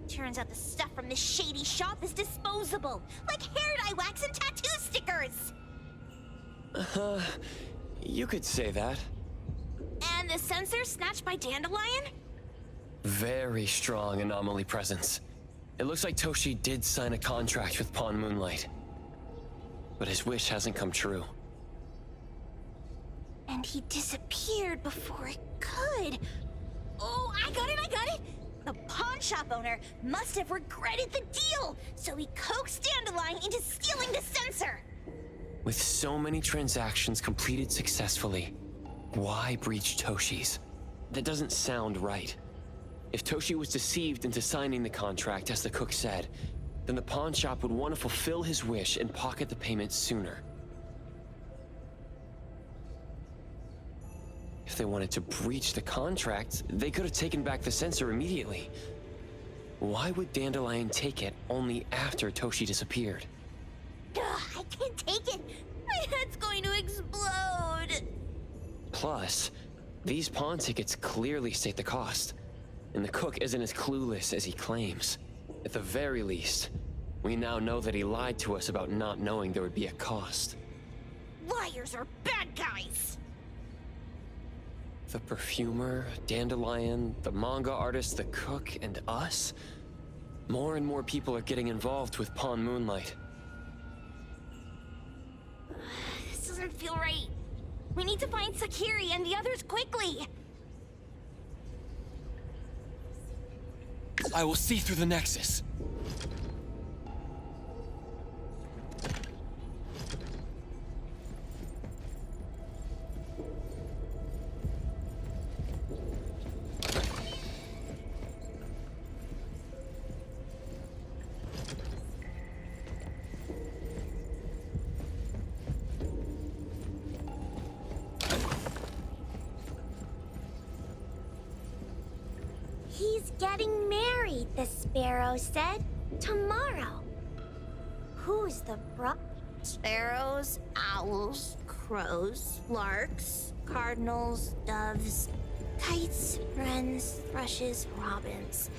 Turns out the stuff from this shady shop is disposable, like hair dye wax and tattoo stickers. You could say that. And the sensor snatched by Dandelion? Very strong anomaly presence. It looks like Toshi did sign a contract with PAWN MOONLIGHT. But his wish hasn't come true. And he disappeared before it could. Oh, I got it! The pawn shop owner must have regretted the deal, so he coaxed Dandelion into stealing the sensor. With so many transactions completed successfully, why breach Toshi's? That doesn't sound right. If Toshi was deceived into signing the contract, as the cook said, then the pawn shop would want to fulfill his wish and pocket the payment sooner. If they wanted to breach the contract, they could have taken back the sensor immediately. Why would Dandelion take it only after Toshi disappeared? Ugh, I can't take it. My head's going to explode. Plus, these pawn tickets clearly state the cost, and the cook isn't as clueless as he claims. At the very least, we now know that he lied to us about not knowing there would be a cost. Liars are bad guys. The perfumer, Dandelion, the manga artist, the cook, and us? More and more people are getting involved with PAWN MOONLIGHT. This doesn't feel right. We need to find Sakiri and the others quickly. I will see through the Nexus. He's getting married, the sparrow said. Tomorrow. Who's the sparrows, owls, crows, larks, cardinals, doves, kites, wrens, thrushes, robins.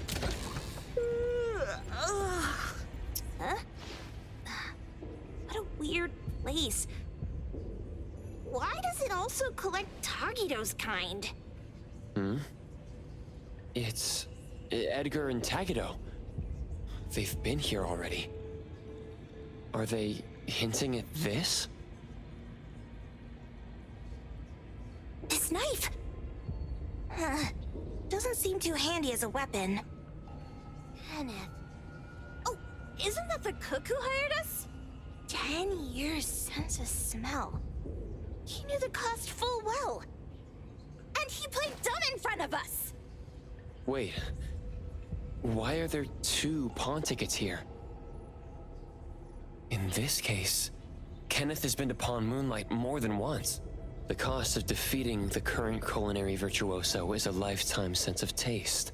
Huh? What a weird place. Why does it also collect Tagido's kind? It's Edgar and Tagido. They've been here already. Are they hinting at this? This knife! Doesn't seem too handy as a weapon. Kenneth. Oh, isn't that the cook who hired us? 10 years sense of smell. He knew the cost full well. And he played dumb in front of us! Wait. Why are there 2 pawn tickets here? In this case, Kenneth has been to PAWN MOONLIGHT more than once. The cost of defeating the current culinary virtuoso is a lifetime sense of taste.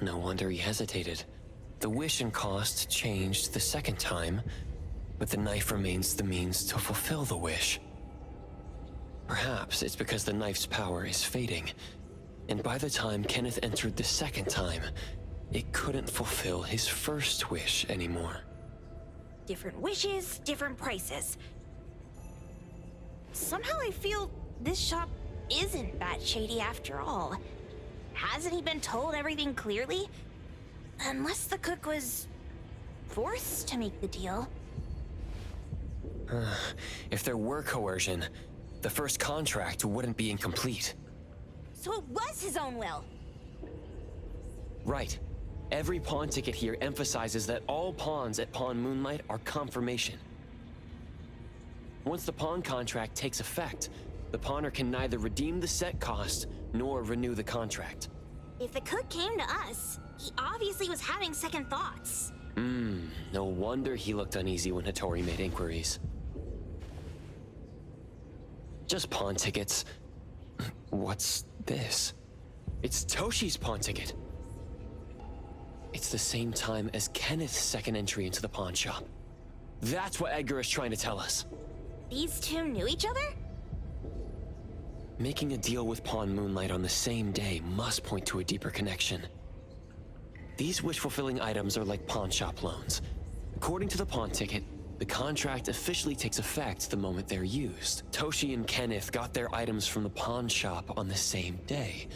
No wonder he hesitated. The wish and cost changed the second time, but the knife remains the means to fulfill the wish. Perhaps it's because the knife's power is fading, and by the time Kenneth entered the second time, it couldn't fulfill his first wish anymore. Different wishes, different prices. Somehow I feel this shop isn't that shady after all. Hasn't he been told everything clearly? Unless the cook was forced to make the deal. If there were coercion, the first contract wouldn't be incomplete. So it was his own will. Right. Every pawn ticket here emphasizes that all pawns at PAWN MOONLIGHT are confirmation. Once the pawn contract takes effect, the pawner can neither redeem the set cost nor renew the contract. If the cook came to us, he obviously was having second thoughts. No wonder he looked uneasy when Hattori made inquiries. Just pawn tickets. What's this? It's Toshi's pawn ticket. It's the same time as Kenneth's second entry into the pawn shop. That's what Edgar is trying to tell us. These two knew each other? Making a deal with PAWN Moonlight on the same day must point to a deeper connection. These wish-fulfilling items are like pawn shop loans. According to the pawn ticket, the contract officially takes effect the moment they're used. Toshi and Kenneth got their items from the pawn shop on the same day.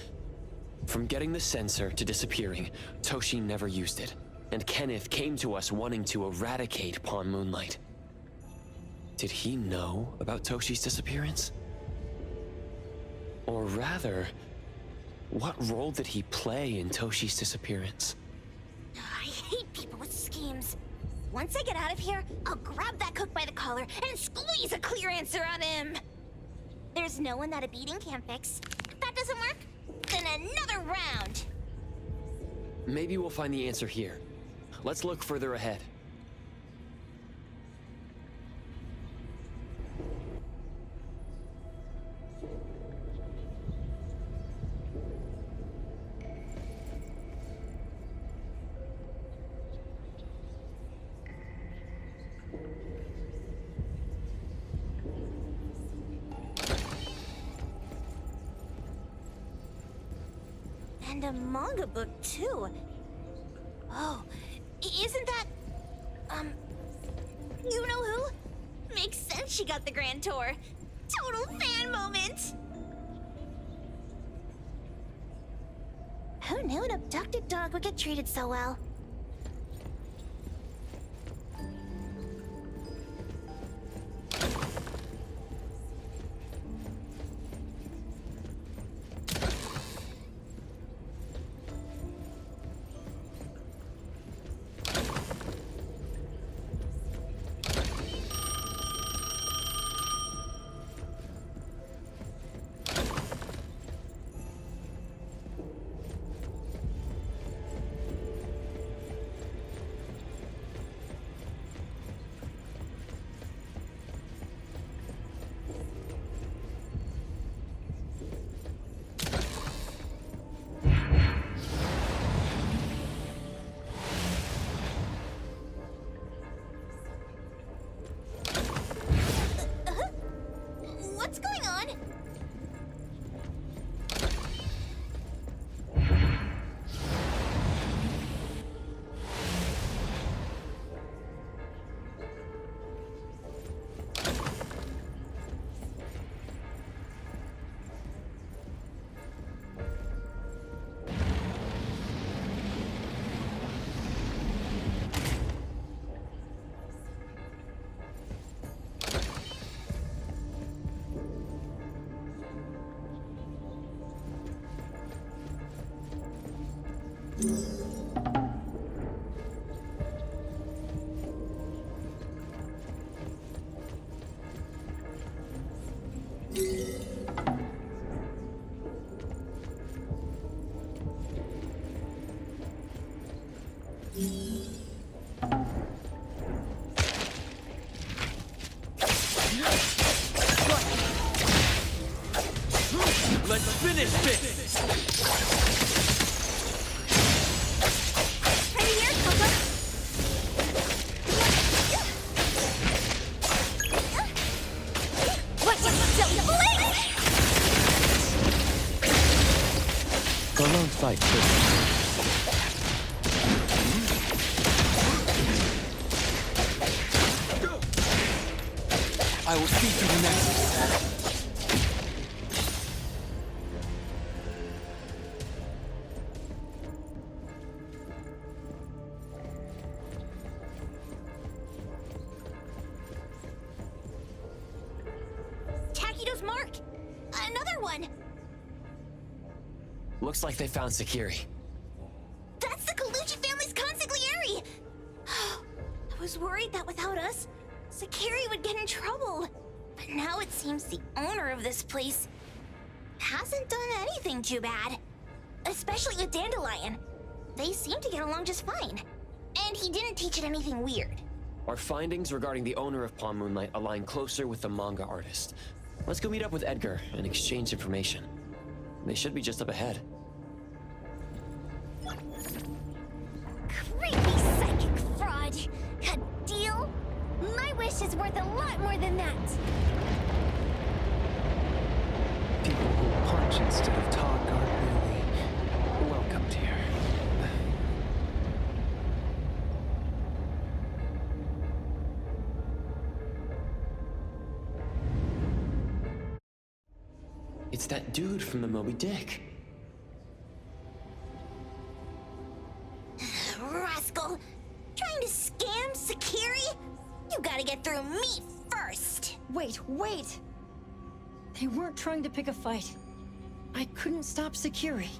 From getting the sensor to disappearing, Toshi never used it, and Kenneth came to us wanting to eradicate PAWN Moonlight. Did he know about Toshi's disappearance? Or rather, what role did he play in Toshi's disappearance? I hate people with schemes. Once I get out of here, I'll grab that cook by the collar and squeeze a clear answer on him. There's no one that a beating can't fix. If that doesn't work, then another round. Maybe we'll find the answer here. Let's look further ahead. And a manga book, too. Oh, isn't that... you know who? Makes sense she got the grand tour. Total fan moment! Who knew an abducted dog would get treated so well? What's going on? Let's finish this! Right here, Coco. What you silly blink? Prolonged fight first. I will see you next. Takido's mark. Another one. Looks like they found Sakiri. That's the Colucci family's consigliere. I was worried that without us, Sakiri would get in trouble. But now it seems the owner of this place hasn't done anything too bad. Especially with Dandelion. They seem to get along just fine. And he didn't teach it anything weird. Our findings regarding the owner of PAWN Moonlight align closer with the manga artist. Let's go meet up with Edgar and exchange information. They should be just up ahead. Creepy psychic fraud. A deal? My wish is worth a lot more than that. People who punch instead of talk aren't really welcomed here. It's that dude from the Moby Dick. Rascal! Trying to scam Sakiri? You gotta get through me first! Wait! They weren't trying to pick a fight. I couldn't stop Sakiri.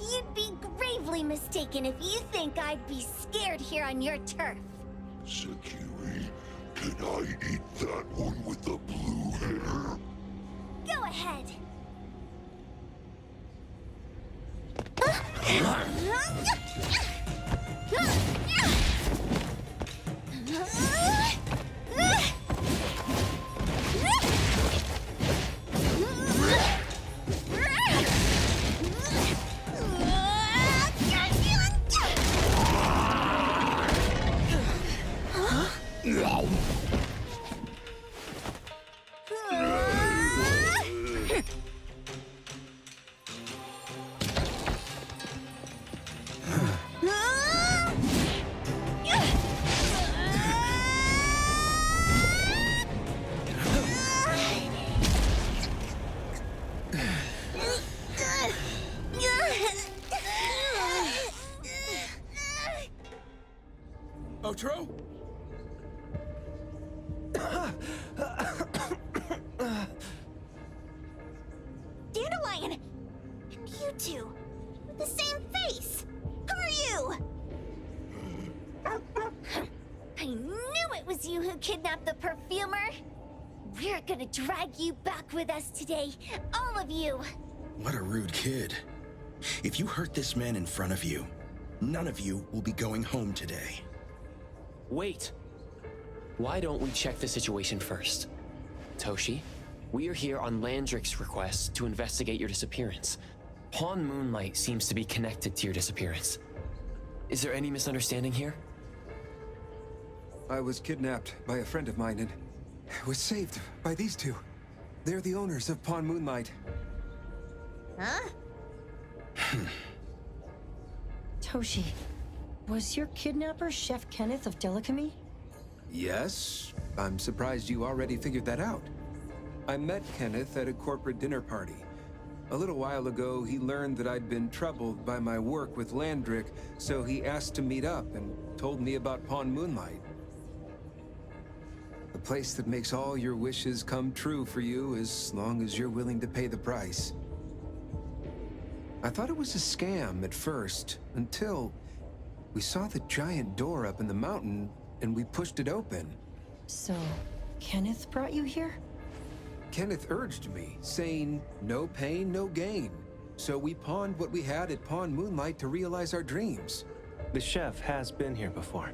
You'd be gravely mistaken if you think I'd be scared here on your turf. Sakiri, can I eat that one with the blue hair? Go ahead. Otro? Dandelion! And you two, with the same face! Who are you? I knew it was you who kidnapped the perfumer! We're gonna drag you back with us today, all of you! What a rude kid. If you hurt this man in front of you, none of you will be going home today. Wait! Why don't we check the situation first? Toshi, we are here on Landrick's request to investigate your disappearance. PAWN Moonlight seems to be connected to your disappearance. Is there any misunderstanding here? I was kidnapped by a friend of mine and was saved by these two. They're the owners of PAWN Moonlight. Huh? Toshi, was your kidnapper Chef Kenneth of Delicamy? Yes, I'm surprised you already figured that out. I met Kenneth at a corporate dinner party. A little while ago, he learned that I'd been troubled by my work with Landrick, so he asked to meet up and told me about PAWN Moonlight. A place that makes all your wishes come true for you as long as you're willing to pay the price. I thought it was a scam at first, until we saw the giant door up in the mountain and we pushed it open. So, Kenneth brought you here? Kenneth urged me, saying, no pain, no gain. So we pawned what we had at PAWN Moonlight to realize our dreams. The chef has been here before.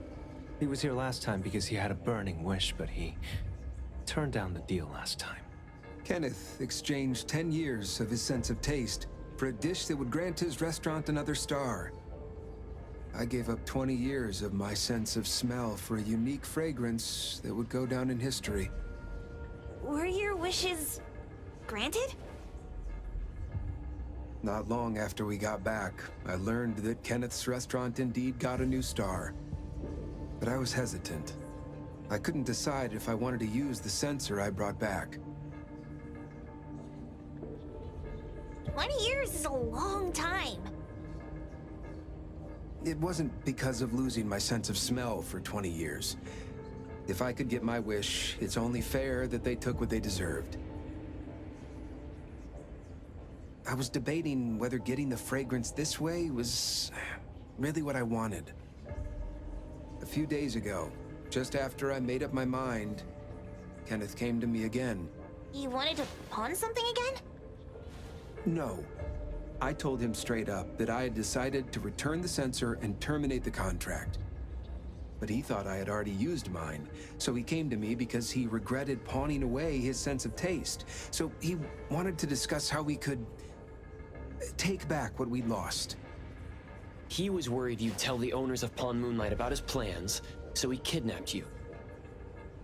He was here last time because he had a burning wish, but he turned down the deal last time. Kenneth exchanged 10 years of his sense of taste for a dish that would grant his restaurant another star. I gave up 20 years of my sense of smell for a unique fragrance that would go down in history. Were your wishes granted? Not long after we got back, I learned that Kenneth's restaurant indeed got a new star. But I was hesitant. I couldn't decide if I wanted to use the sensor I brought back. 20 years is a long time. It wasn't because of losing my sense of smell for 20 years. If I could get my wish, it's only fair that they took what they deserved. I was debating whether getting the fragrance this way was really what I wanted. A few days ago, just after I made up my mind, Kenneth came to me again. You wanted to pawn something again? No. I told him straight up that I had decided to return the sensor and terminate the contract. but he thought I had already used mine. So he came to me because he regretted pawning away his sense of taste. So he wanted to discuss how we could take back what we'd lost. He was worried you'd tell the owners of PAWN Moonlight about his plans, so he kidnapped you.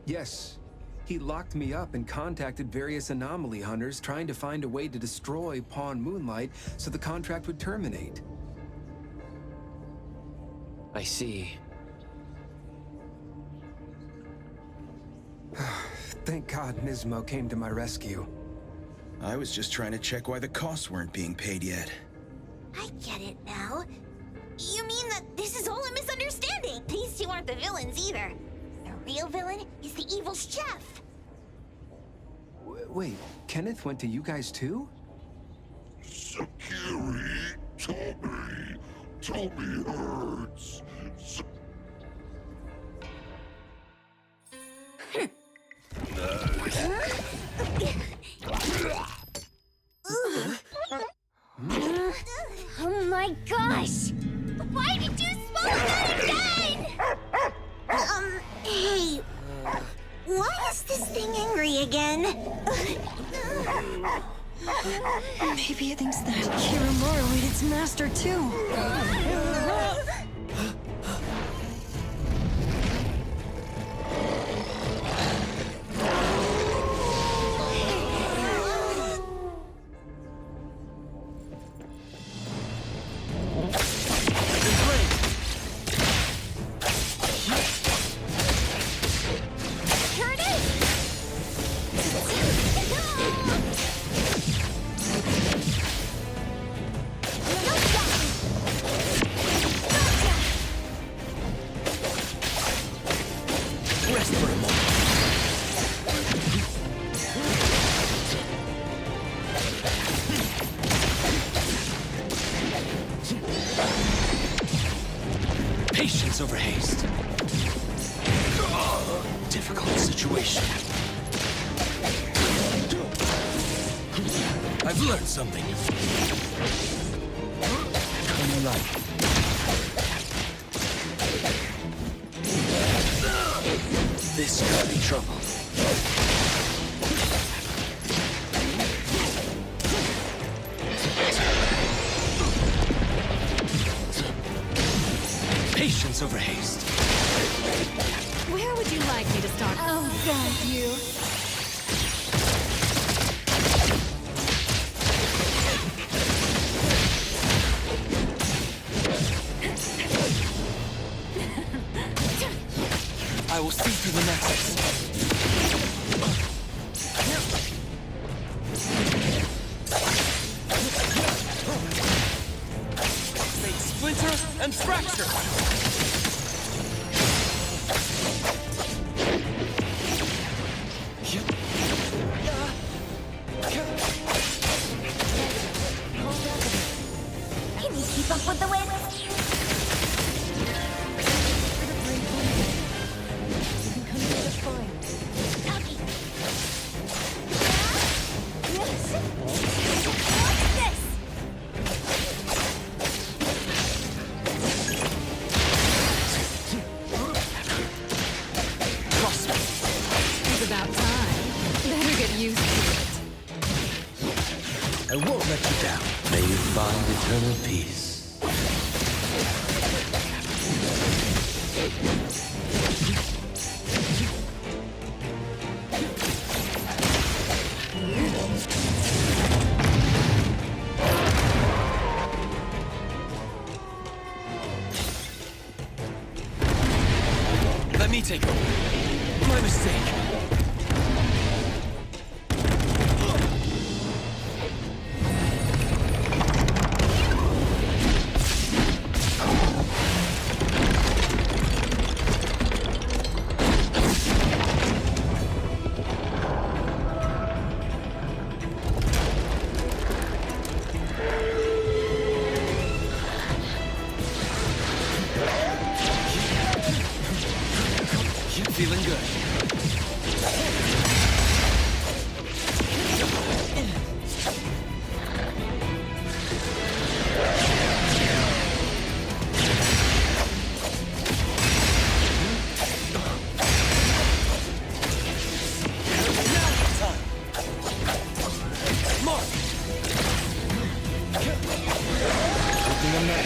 Yes. He locked me up and contacted various anomaly hunters trying to find a way to destroy PAWN Moonlight so the contract would terminate. I see. Thank God Nismo came to my rescue. I was just trying to check why the costs weren't being paid yet. I get it now. You mean that this is all a misunderstanding? These two aren't the villains either. The real villain is the evil chef. Wait, Kenneth went to you guys too? Sakiri, Tommy hurts. Oh my gosh! Why did you smoke that again? Hey, why is this thing angry again? Maybe it thinks that Kiromoro ate its master too. Patience over haste. Difficult situation. I've learned something. Come right. This could be trouble. Patience over haste. Where would you like me to start? Oh, God, you. I will see through the nexus. They splinter and fracture. Can you keep up with the wind? It's about time. Better get used to it. I won't let you down. May you find eternal peace. Let me take over. My mistake. Feeling good. using them now.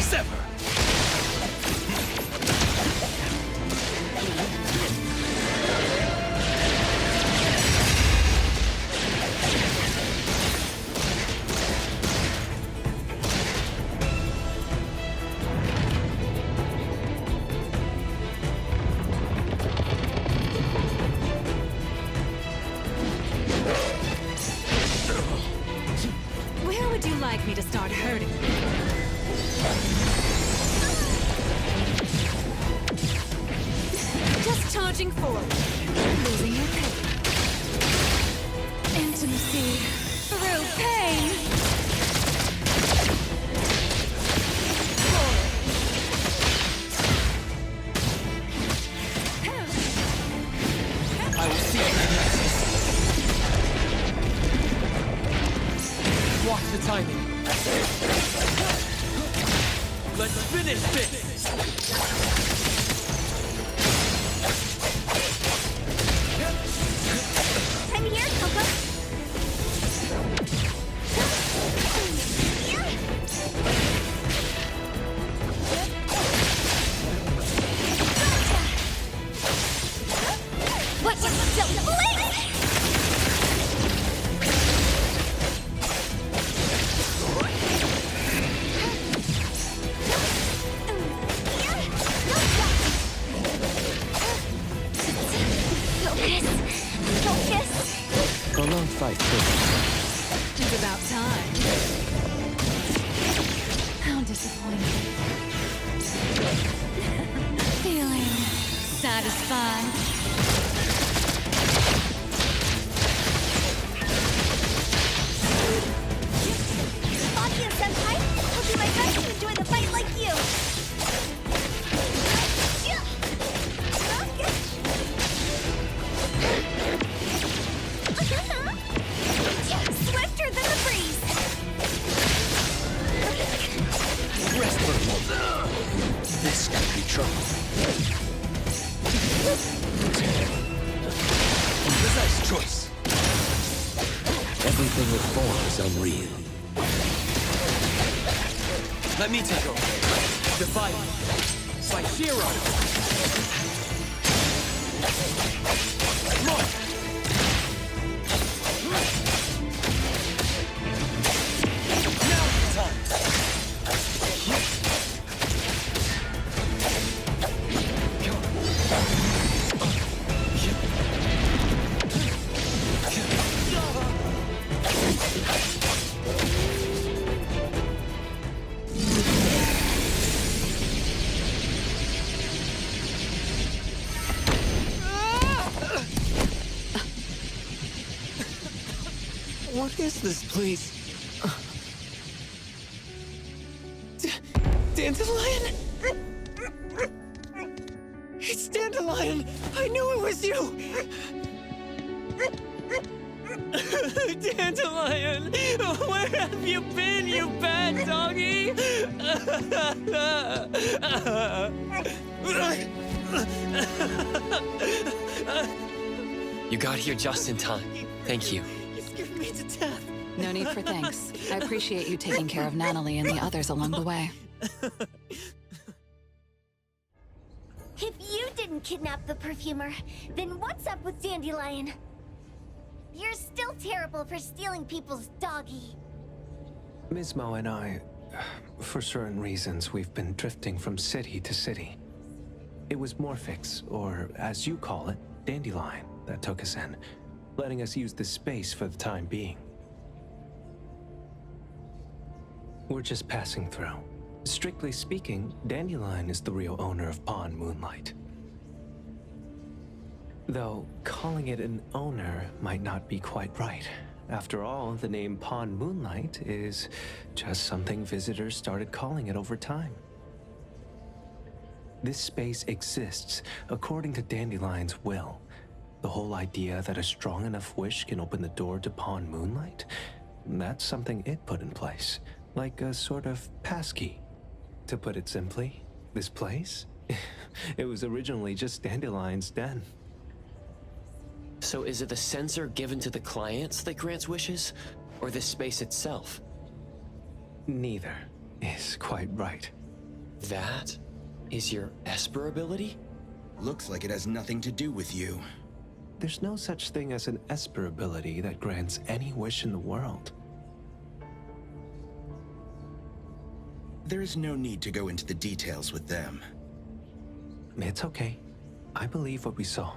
Sever! Where would you like me to start hurting? Just charging forward. Losing your pain. Intimacy through pain. I will see you next. Watch the timing. Let's finish this! I'm here, Coco. What was so blink? A long fight, too. It's about time. How disappointing. Feeling satisfied. Bobby and Senpai, I'll do my best to enjoy the fight like you. Swifter than the breeze. Rest for a moment. This could be trouble. Precise choice. Everything with form is unreal. Let me take over. Divide by zero. Look. What is this, please? Dandelion? It's Dandelion! I knew it was you! Dandelion! Where have you been, you bad doggy? You got here just in time. Thank you. Scared me to death. No need for thanks. I appreciate you taking care of Natalie and the others along the way. If you didn't kidnap the perfumer, then what's up with Dandelion? You're still terrible for stealing people's doggy. Ms. Mo and I, for certain reasons, we've been drifting from city to city. It was Morphix, or as you call it, Dandelion, that took us in, letting us use this space for the time being. We're just passing through. Strictly speaking, Dandelion is the real owner of PAWN Moonlight. Though, calling it an owner might not be quite right. After all, the name PAWN Moonlight is just something visitors started calling it over time. This space exists according to Dandelion's will. The whole idea that a strong enough wish can open the door to PAWN Moonlight, that's something it put in place. Like a sort of passkey. To put it simply, this place, it was originally just Dandelion's den. So is it the sensor given to the clients that grants wishes, or the space itself? Neither is quite right. That is your Esper ability? Looks like it has nothing to do with you. There's no such thing as an Esper ability that grants any wish in the world. There is no need to go into the details with them. It's okay. I believe what we saw.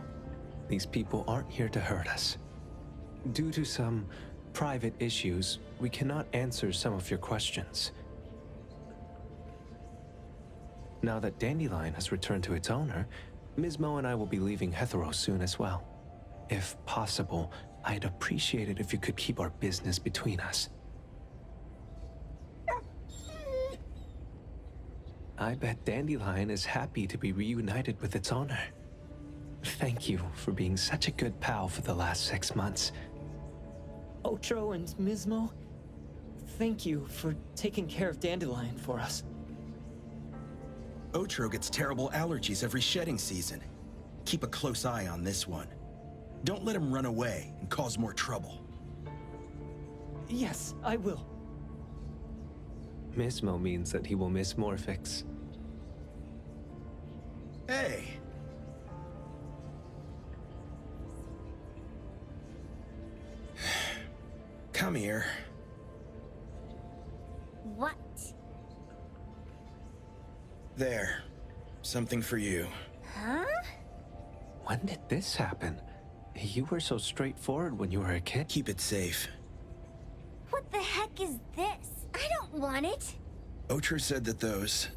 These people aren't here to hurt us. Due to some private issues, we cannot answer some of your questions. Now that Dandelion has returned to its owner, Ms. Mo and I will be leaving Hetero soon as well. If possible, I'd appreciate it if you could keep our business between us. I bet Dandelion is happy to be reunited with its owner. Thank you for being such a good pal for the last 6 months. Otro and Mismo, thank you for taking care of Dandelion for us. Otro gets terrible allergies every shedding season. Keep a close eye on this one. Don't let him run away and cause more trouble. Yes, I will. Mismo means that he will miss Morphix. Hey! Come here. What? There. Something for you. Huh? When did this happen? You were so straightforward when you were a kid. Keep it safe. What the heck is this? I don't want it. Otro said that those...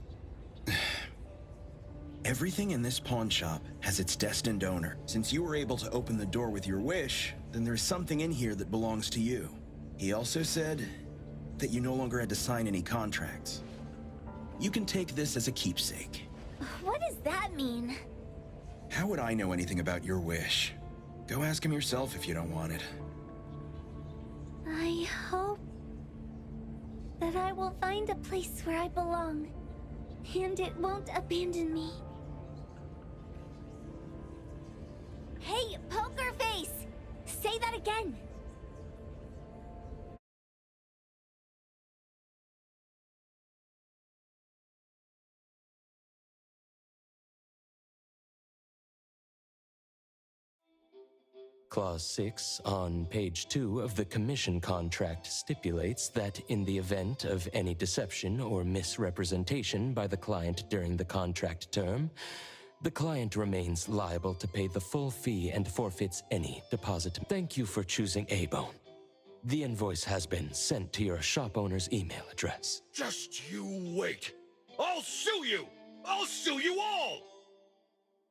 Everything in this pawn shop has its destined owner. Since you were able to open the door with your wish, then there's something in here that belongs to you. He also said that you no longer had to sign any contracts. You can take this as a keepsake. What does that mean? How would I know anything about your wish? Go ask him yourself if you don't want it. I hope that I will find a place where I belong, and it won't abandon me. Hey, Poker Face! Say that again! Clause 6 on page 2 of the commission contract stipulates that in the event of any deception or misrepresentation by the client during the contract term, the client remains liable to pay the full fee and forfeits any deposit. Thank you for choosing Eibonu. The invoice has been sent to your shop owner's email address. Just you wait. I'll sue you! I'll sue you all!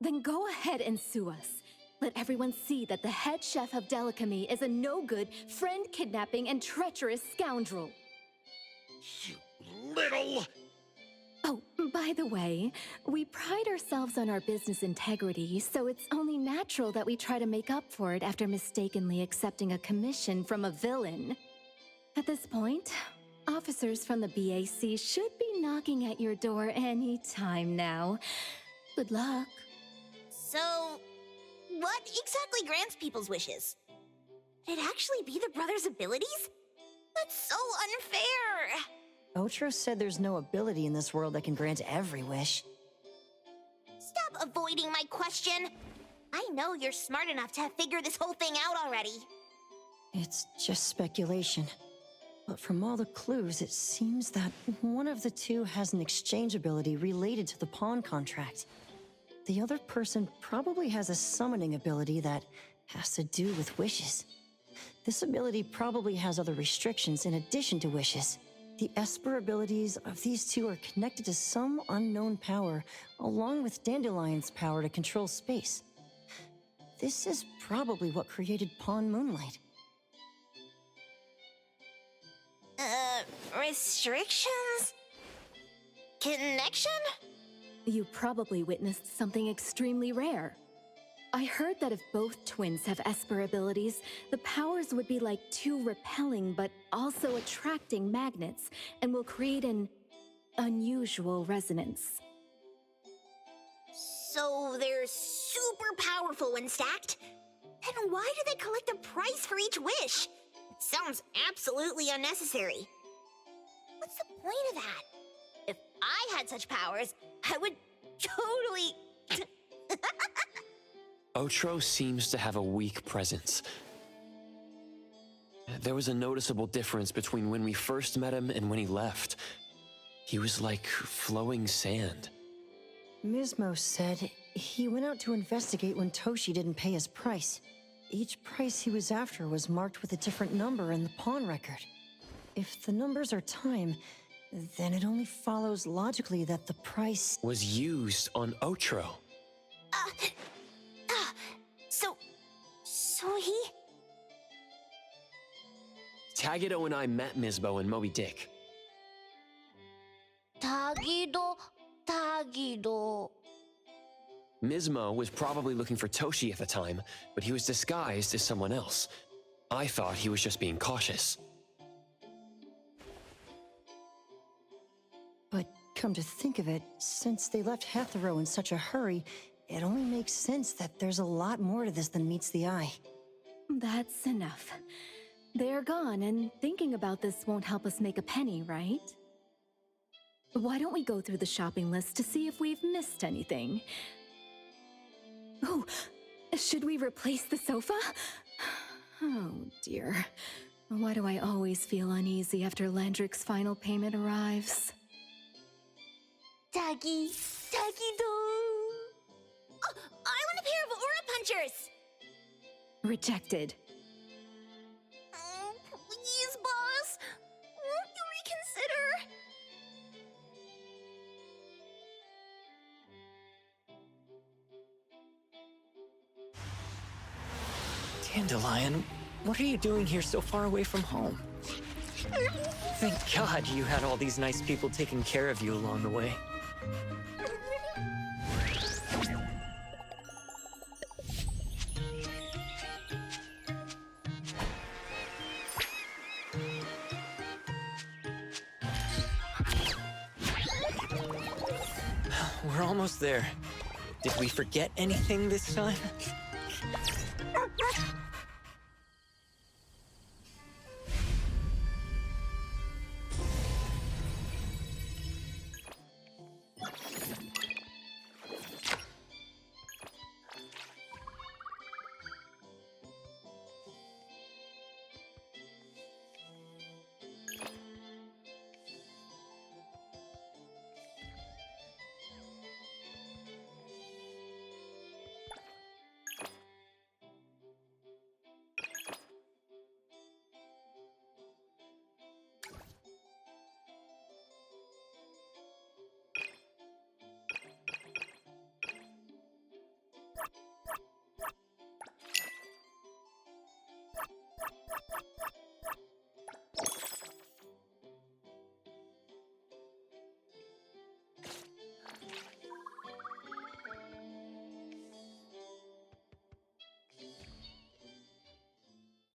Then go ahead and sue us. Let everyone see that the head chef of Delicamy is a no-good, friend-kidnapping, and treacherous scoundrel. You little... Oh, by the way, we pride ourselves on our business integrity, so it's only natural that we try to make up for it after mistakenly accepting a commission from a villain. At this point, officers from the BAC should be knocking at your door any time now. Good luck. So, what exactly grants people's wishes? Could it actually be the brothers' abilities? That's so unfair! Otro said there's no ability in this world that can grant every wish. Stop avoiding my question! I know you're smart enough to have figured this whole thing out already. It's just speculation. But from all the clues, it seems that one of the two has an exchange ability related to the pawn contract. The other person probably has a summoning ability that has to do with wishes. This ability probably has other restrictions in addition to wishes. The Esper abilities of these two are connected to some unknown power, along with Dandelion's power to control space. This is probably what created PAWN Moonlight. Restrictions? Connection? You probably witnessed something extremely rare. I heard that if both twins have Esper abilities, the powers would be like two repelling but also attracting magnets and will create an unusual resonance. So they're super powerful when stacked? Then Then why do they collect a price for each wish? It sounds absolutely unnecessary. What's the point of that? If I had such powers, I would totally... Otro seems to have a weak presence. There was a noticeable difference between when we first met him and when he left. He was like flowing sand. Mismo said he went out to investigate when Toshi didn't pay his price. Each price he was after was marked with a different number in the pawn record. If the numbers are time, then it only follows logically that the price was used on Otro. So he... Tagido and I met Misbo and Moby Dick. Tagido. Mismo was probably looking for Toshi at the time, but he was disguised as someone else. I thought he was just being cautious. But come to think of it, since they left Hatharo in such a hurry, it only makes sense that there's a lot more to this than meets the eye. That's enough. They're gone, and thinking about this won't help us make a penny, right? Why don't we go through the shopping list to see if we've missed anything? Oh, should we replace the sofa? Oh dear. Why do I always feel uneasy after Landrick's final payment arrives? Tagido. Oh, I want a pair of aura punchers! Rejected. Oh, please, boss. Won't you reconsider? Dandelion, what are you doing here so far away from home? Thank God you had all these nice people taking care of you along the way. We're almost there. Did we forget anything this time?